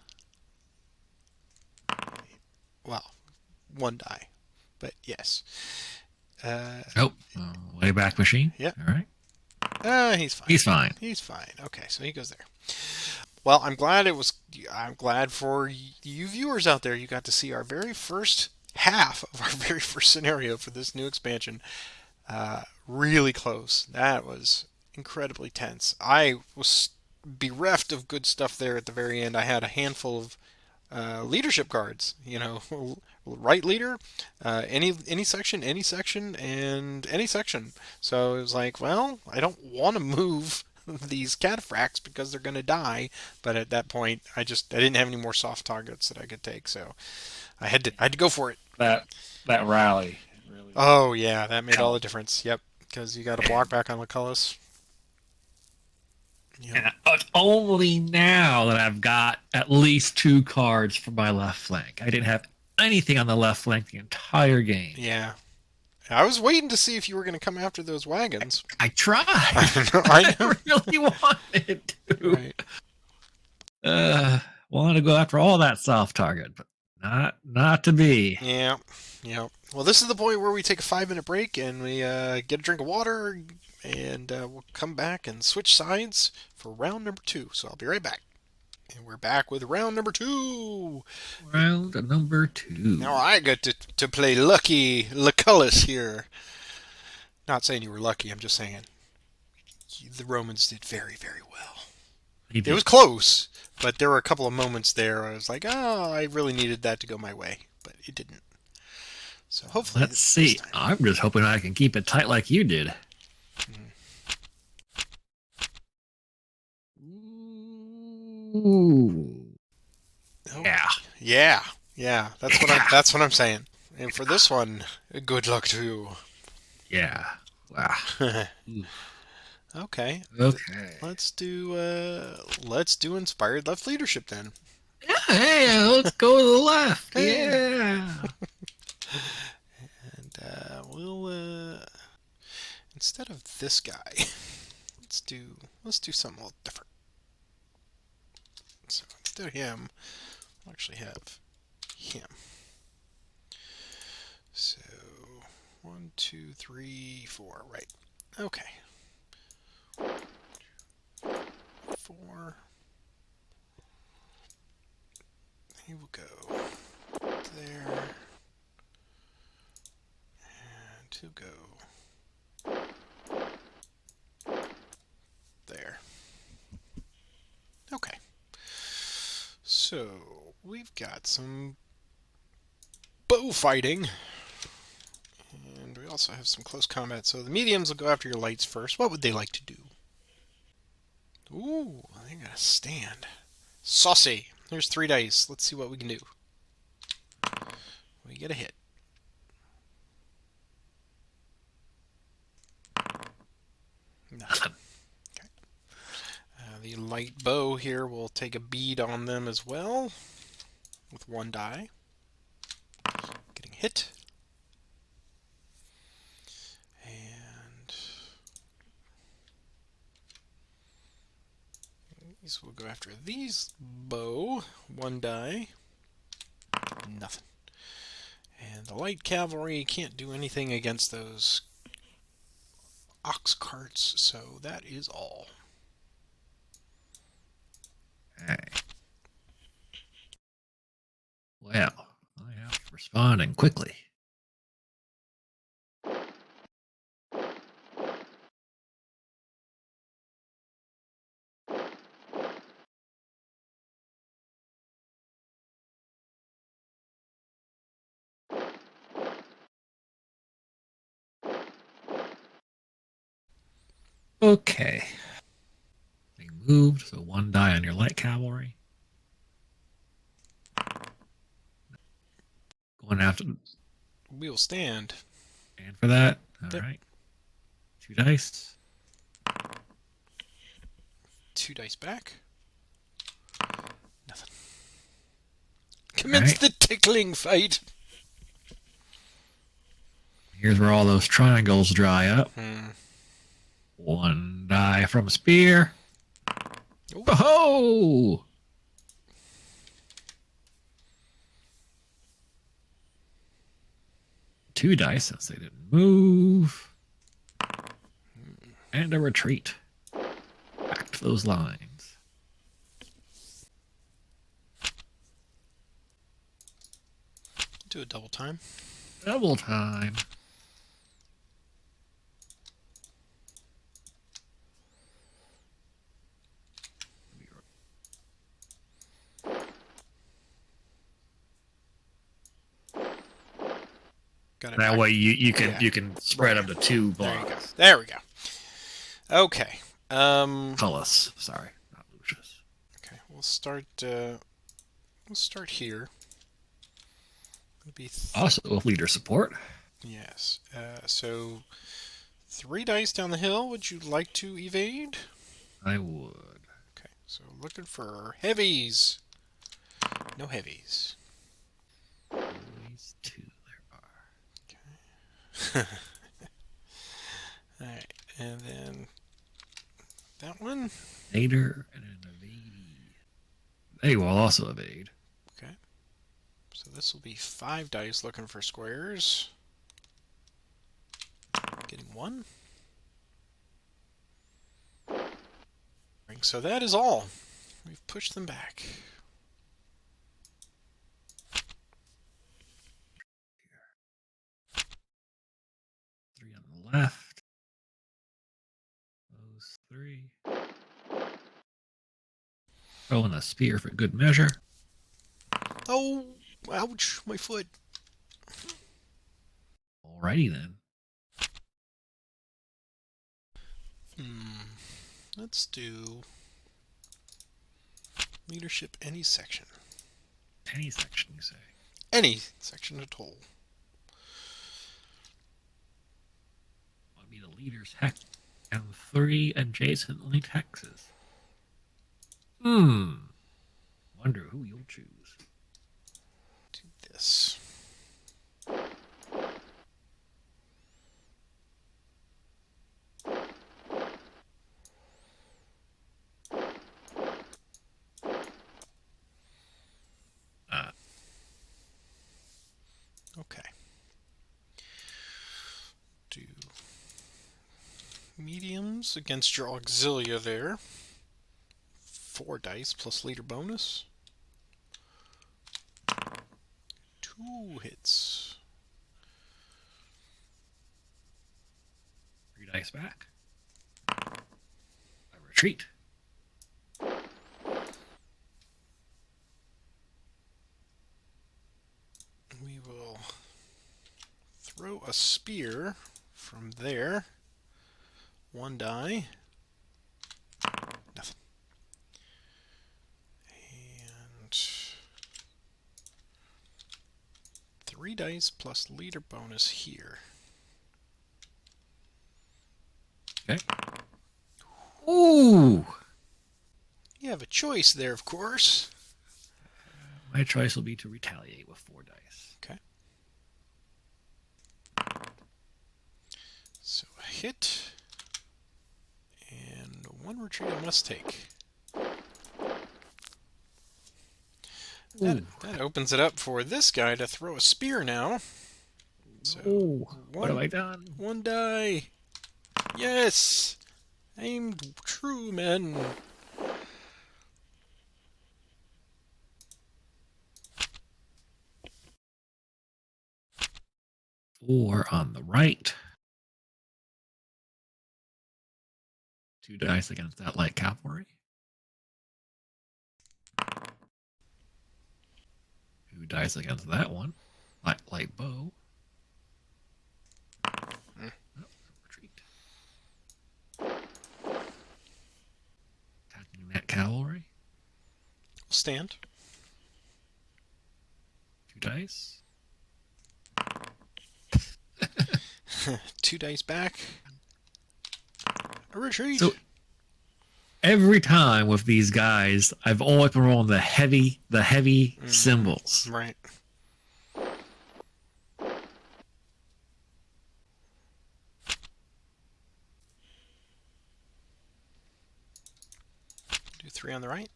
Well, one die. But yes. Nope. Way back machine. Yep. All right. He's fine. He's fine. He's fine. Okay, so he goes there. Well, I'm glad I'm glad for you viewers out there. You got to see our very first half of our very first scenario for this new expansion. Really close. That was incredibly tense. I was bereft of good stuff there at the very end. I had a handful of leadership cards. Right leader, any section, and any section. So it was like, well, I don't want to move these cataphracts because they're going to die. But at that point, I didn't have any more soft targets that I could take, so I had to go for it. That rally. Really. Oh yeah, that made all the difference. Yep, because you got to block back on Lucullus. Yep. And it's only now that I've got at least 2 cards for my left flank. I didn't have anything on the left flank the entire game. Yeah. I was waiting to see if you were going to come after those wagons. I tried. I know. I really wanted to. Right. Wanted to go after all that soft target, but not to be. Yeah. Yeah. Well, this is the point where we take a 5-minute break and we get a drink of water, and we'll come back and switch sides for round number 2. So I'll be right back. And we're back with round number 2. Round number 2. Now I get to play lucky Lucullus here. Not saying you were lucky, I'm just saying the Romans did very, very well. It was close, but there were a couple of moments there where I was like, oh, I really needed that to go my way, but it didn't. So hopefully let's see. I'm just hoping I can keep it tight like you did. Ooh. Oh, yeah. Yeah. That's what I'm saying. And for this one, good luck to you. Yeah. Wow. Okay. Okay. Let's do inspired left leadership then. Yeah. Hey, let's go to the left. Yeah. And we'll instead of this guy, let's do something a little different. So instead of him, we'll actually have him. So 1, 2, 3, 4. Right. Okay. 4. He will go there. And he'll go there. Okay. So we've got some bow fighting. And we also have some close combat. So the mediums will go after your lights first. What would they like to do? Ooh, they got a stand. Saucy. There's 3 dice. Let's see what we can do. We get a hit. Nothing. Okay. The light bow here will take a bead on them as well. With 1 die. Getting hit. And these will go after these bow. 1 die. Nothing. And the light cavalry can't do anything against those ox carts, so that is all. Okay. Well, I have to respond and quickly. Okay. They moved, so 1 die on your light cavalry. Going after. We will stand. And for that, all right. 2 dice. 2 dice back. Nothing. Commence the tickling fight. Here's where all those triangles dry up. Hmm. 1 die from a spear. Ooh. Oh! 2 dice since they didn't move. And a retreat. Back to those lines. Do a double time. Double time. Got it That back. way you Yeah. can spread them to 2 There you go. blocks. There we go. Okay. Cullis. Sorry, not Lucius. Okay. We'll start here. It'll be Also with leader support. yes. So 3 dice down the hill. Would you like to evade? I would. Okay. So looking for heavies. No heavies. Always 2 there are. Alright, and then that one. Evader and an evadee. They will also evade. Okay. So this will be 5 dice looking for squares. Getting 1. So that is all. We've pushed them back. Three on the left. Those 3. Throwing a spear for good measure. Oh, ouch, my foot. Alrighty then. Let's do leadership any section. Any section, you say? Any section at all. Want me the leader's hex and 3 adjacent linked hexes. Wonder who you'll choose. Do this. Okay. Do mediums against your auxilia there. 4 dice plus leader bonus. 2 hits. 3 dice back. A retreat. We will throw a spear from there. 1 die. Nothing. And 3 dice plus leader bonus here. Okay. Ooh! You have a choice there, of course. My choice will be to retaliate with 4 dice. Okay. So a hit. And 1 retreat I must take. That opens it up for this guy to throw a spear now. So what have I done? 1 die. Yes! Aimed true men. Four on the right. 2 dice against that light cavalry. 2 dice against that one. Light bow. Retreat. Attacking that cavalry. Stand. 2 dice. 2 dice back. A retreat. So every time with these guys, I've always been rolling the heavy symbols. Right. 3 on the right.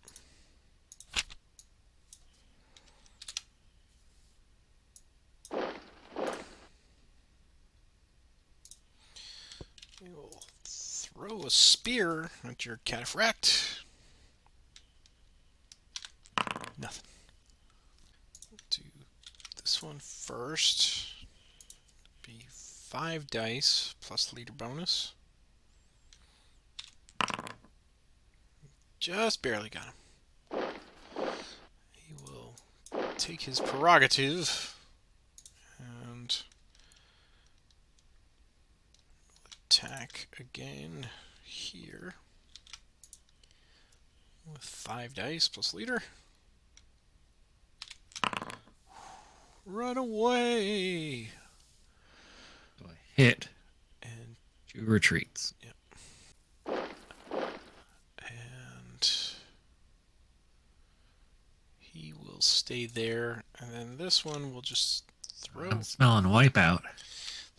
We will throw a spear at your cataphract. Nothing. Do this one first. Be 5 dice plus leader bonus. Just barely got him. He will take his prerogative and attack again here with 5 dice plus leader. Run away! So a hit And 2 retreats. yep. And he will stay there, and then this one will just I'm smelling wipeout.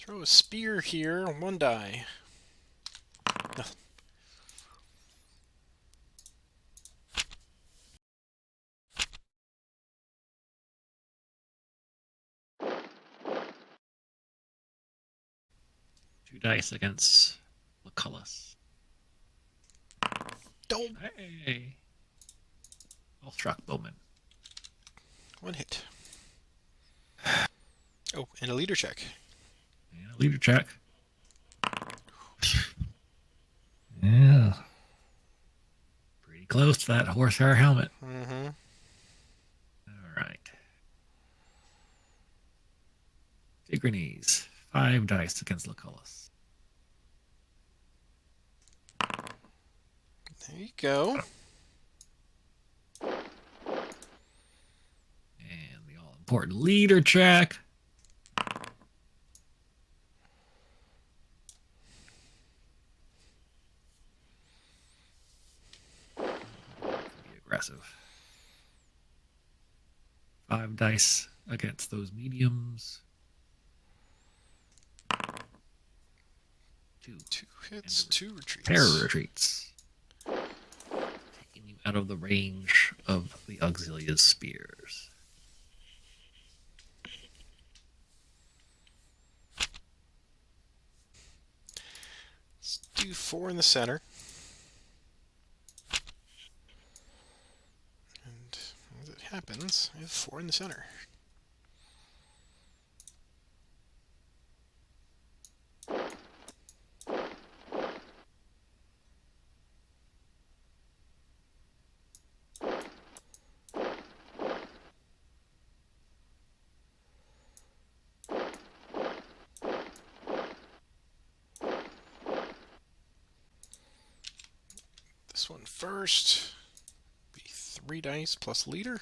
throw a spear here on 1 die. Nothing. Two dice against Lucullus. Don't. Hey. Well struck, Bowman. 1 hit. Oh, and a leader check. Yeah, leader check. Yeah. Pretty close to that horsehair helmet. Mm-hmm. All right. Tigranes. 5 dice against Lucullus. There you go. And the all-important leader check. Be aggressive. 5 dice against those mediums. 2 hits, 2 retreats. Pair of retreats. Taking you out of the range of the Auxilia's spears. Let's do 4 in the center. And as it happens, I have 4 in the center. This one first. Be 3 dice plus leader.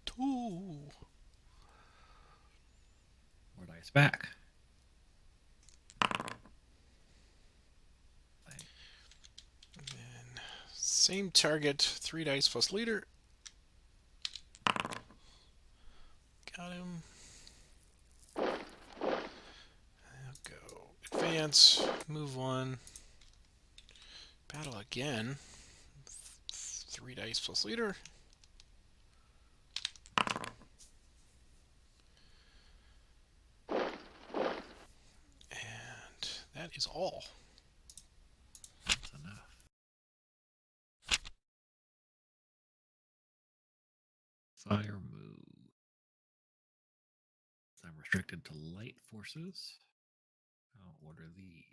2. 4 dice back. And then same target, 3 dice plus leader. Got him. I'll go advance, move 1. Battle again. 3 dice plus leader. And that is all. That's enough. Fire move. I'm restricted to light forces. I'll order these.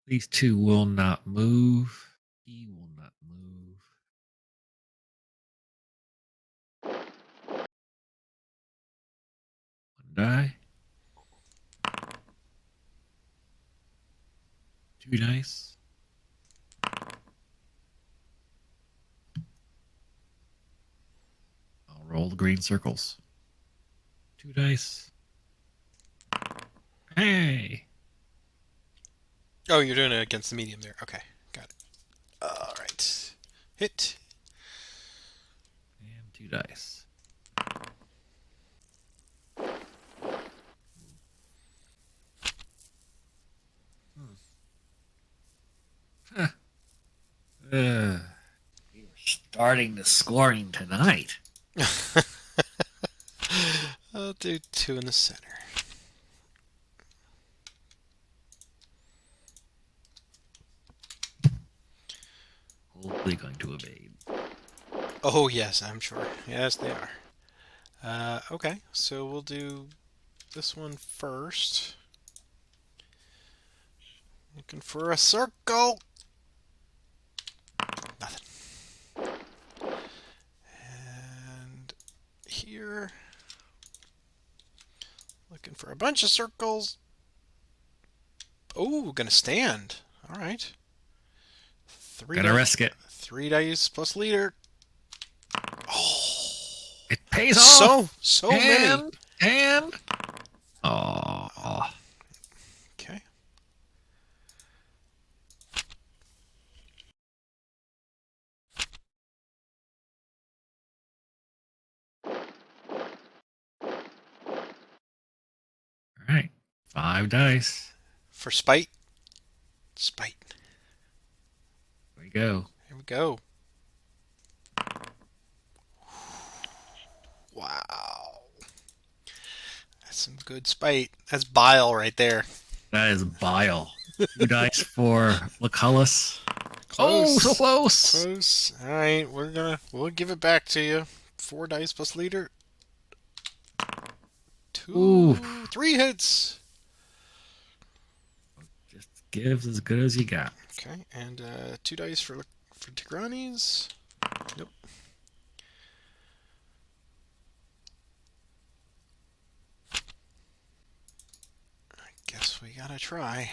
These 2 will not move. He will not move. One die. 2 dice. I'll roll the green circles. 2 dice. Hey! Oh, you're doing it against the medium there. Okay, got it. All right. Hit. And 2 dice. We're starting the scoring tonight. I'll do 2 in the center. Hopefully going to evade. Oh, yes, I'm sure. Yes, they are. Okay, so we'll do this one first. Looking for a circle. Nothing. And here. Looking for a bunch of circles. Oh, gonna stand. All right. Gotta risk it. 3 dice plus leader. Oh, It pays off. so many. And oh, Okay. all right. 5 dice. For spite. Spite. There we go. Here we go. Wow. That's some good spite. That's bile right there. That is bile. 2 dice for Lucullus. Close. Oh, so close. Close. All right, we'll give it back to you. 4 dice plus leader. 2, Ooh. 3 hits. Just gives as good as you got. Okay, and 2 dice for Tigranes. Nope. I guess we gotta try.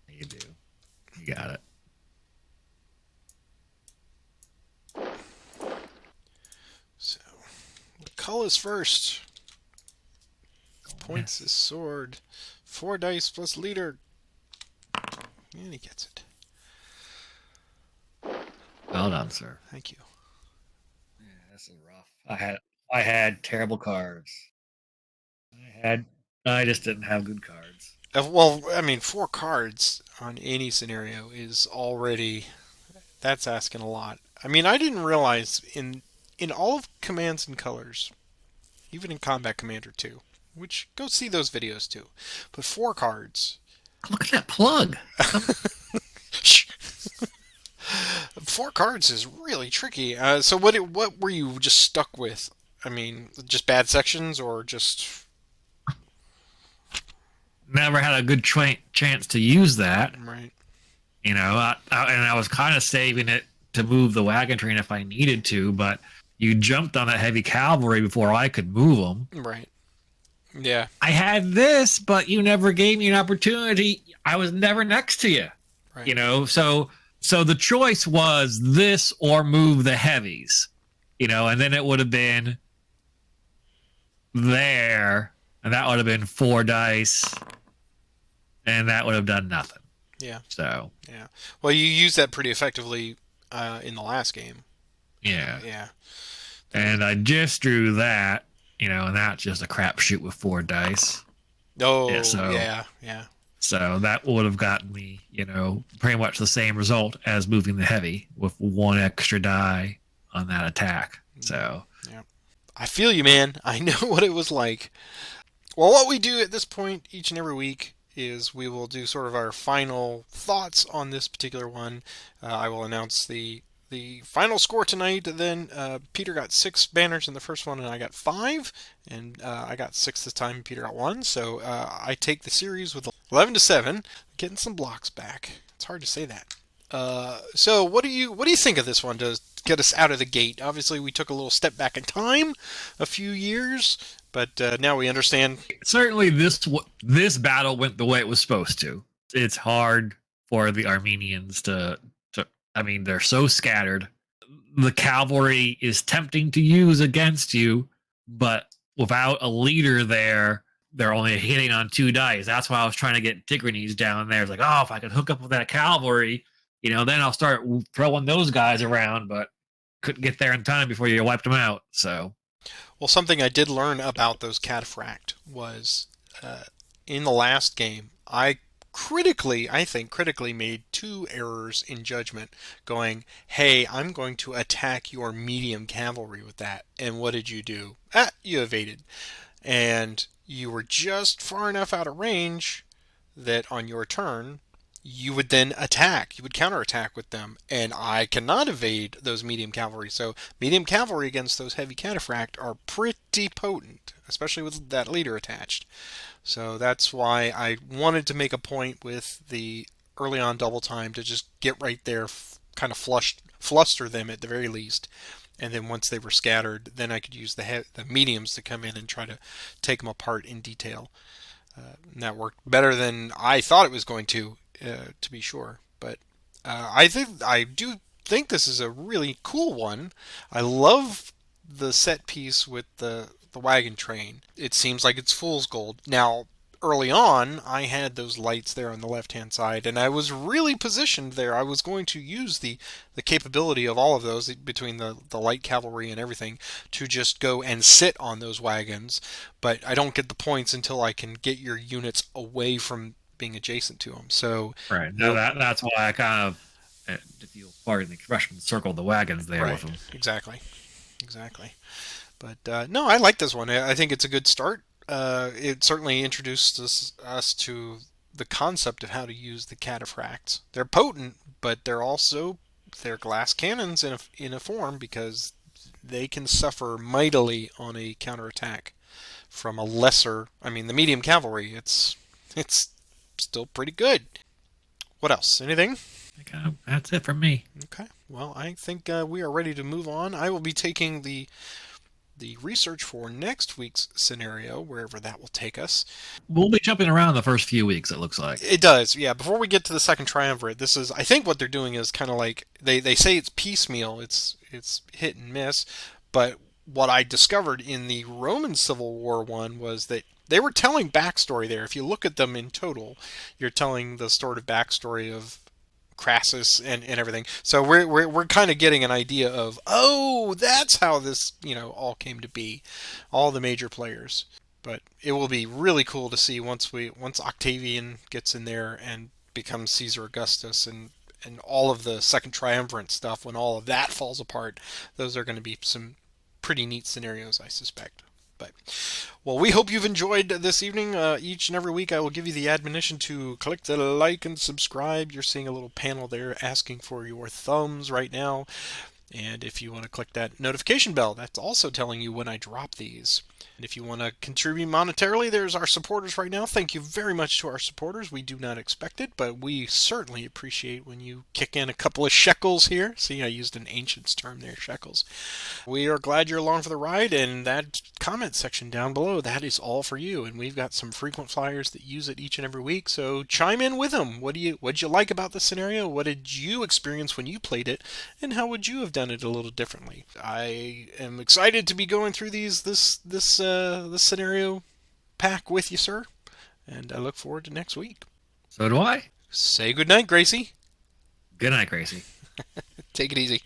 You do. You got it. So, Lucullus first. Points his sword. 4 dice plus leader. And he gets it. Well done, sir. Thank you. Yeah, this is rough. I had terrible cards. I just didn't have good cards. Well, I mean, 4 cards on any scenario is already, that's asking a lot. I mean, I didn't realize in all of Commands and Colors, even in Combat Commander 2, which go see those videos too, but 4 cards. Look at that plug. 4 cards is really tricky. So what were you just stuck with? I mean, just bad sections or just Never had a good chance to use that. right? You know, and I was kind of saving it to move the wagon train if I needed to, but you jumped on that heavy cavalry before I could move them. Right. Yeah. I had this, but you never gave me an opportunity. I was never next to you. Right. You know, so the choice was this or move the heavies. You know, and then it would have been there, and that would have been 4 dice, and that would have done nothing. Yeah. So Yeah. Well, you used that pretty effectively in the last game. yeah. Yeah. And I just drew that, you know, and that's just a crapshoot with 4 dice. Oh, Yeah, yeah. So that would have gotten me, you know, pretty much the same result as moving the heavy with 1 extra die on that attack. So Yeah. I feel you, man. I know what it was like. Well, what we do at this point each and every week is we will do sort of our final thoughts on this particular one. I will announce the final score tonight. Then Peter got 6 banners in the first one, and I got 5, and I got 6 this time. Peter got 1, so I take the series with 11-7, getting some blocks back. It's hard to say that. So what do you think of this one to get us out of the gate? Obviously, we took a little step back in time, a few years, but now we understand. certainly this battle went the way it was supposed to. It's hard for the Armenians to I mean, they're so scattered. The cavalry is tempting to use against you, but without a leader there, they're only hitting on 2 dice. That's why I was trying to get Tigranes down there. It's like, oh, if I could hook up with that cavalry, you know, then I'll start throwing those guys around, but couldn't get there in time before you wiped them out. So, Well, something I did learn about those cataphract was in the last game, I I think critically made two errors in judgment, going, hey, I'm going to attack your medium cavalry with that. And what did you do? You evaded. And you were just far enough out of range that on your turn, you would then attack. You would counterattack with them. And I cannot evade those medium cavalry. So, medium cavalry against those heavy cataphract are pretty potent, especially with that leader attached. So that's why I wanted to make a point with the early on double time to just get right there, kind of fluster them at the very least. And then once they were scattered, then I could use the mediums to come in and try to take them apart in detail. And that worked better than I thought it was going to be sure. But I do think this is a really cool one. I love the set piece with the wagon train. It seems like it's fool's gold. Now, early on, I had those lights there on the left-hand side, and I was really positioned there. I was going to use the capability of all of those, between the light cavalry and everything, to just go and sit on those wagons, but I don't get the points until I can get your units away from being adjacent to them. So, Right. No, that's why I kind of, if you pardon the expression, circled the wagons there with them. exactly. But no, I like this one. I think it's a good start. It certainly introduced us to the concept of how to use the cataphracts. They're potent, but they're glass cannons in a form, because they can suffer mightily on a counterattack from a lesser. I mean, the medium cavalry. It's still pretty good. What else? Anything? That's it for me. Okay. Well, I think we are ready to move on. I will be taking the research for next week's scenario, wherever that will take us. We'll be jumping around the first few weeks, it looks like. It does, yeah. Before we get to the second triumvirate, I think what they're doing is kind of like, they say it's piecemeal, it's hit and miss, but what I discovered in the Roman Civil War one was that they were telling backstory there. If you look at them in total, you're telling the sort of backstory of Crassus and everything. So we're kind of getting an idea of, oh, that's how this all came to be, all the major players. But it will be really cool to see once Octavian gets in there and becomes Caesar Augustus, and all of the second triumvirate stuff, when all of that falls apart. Those are going to be some pretty neat scenarios, I suspect. But, well, we hope you've enjoyed this evening. Each and every week I will give you the admonition to click the like and subscribe. You're seeing a little panel there asking for your thumbs right now. And if you want to click that notification bell, that's also telling you when I drop these. And if you want to contribute monetarily, there's our supporters right now. Thank you very much to our supporters. We do not expect it, but we certainly appreciate when you kick in a couple of shekels here. See, I used an ancient's term there, shekels. We are glad you're along for the ride, and that comment section down below, that is all for you. And we've got some frequent flyers that use it each and every week, so chime in with them. What'd you like about the scenario? What did you experience when you played it? And how would you have done it a little differently? I am excited to be going through this scenario pack with you, sir, and I look forward to next week. So do I. Say goodnight, Gracie. Good night, Gracie. Take it easy.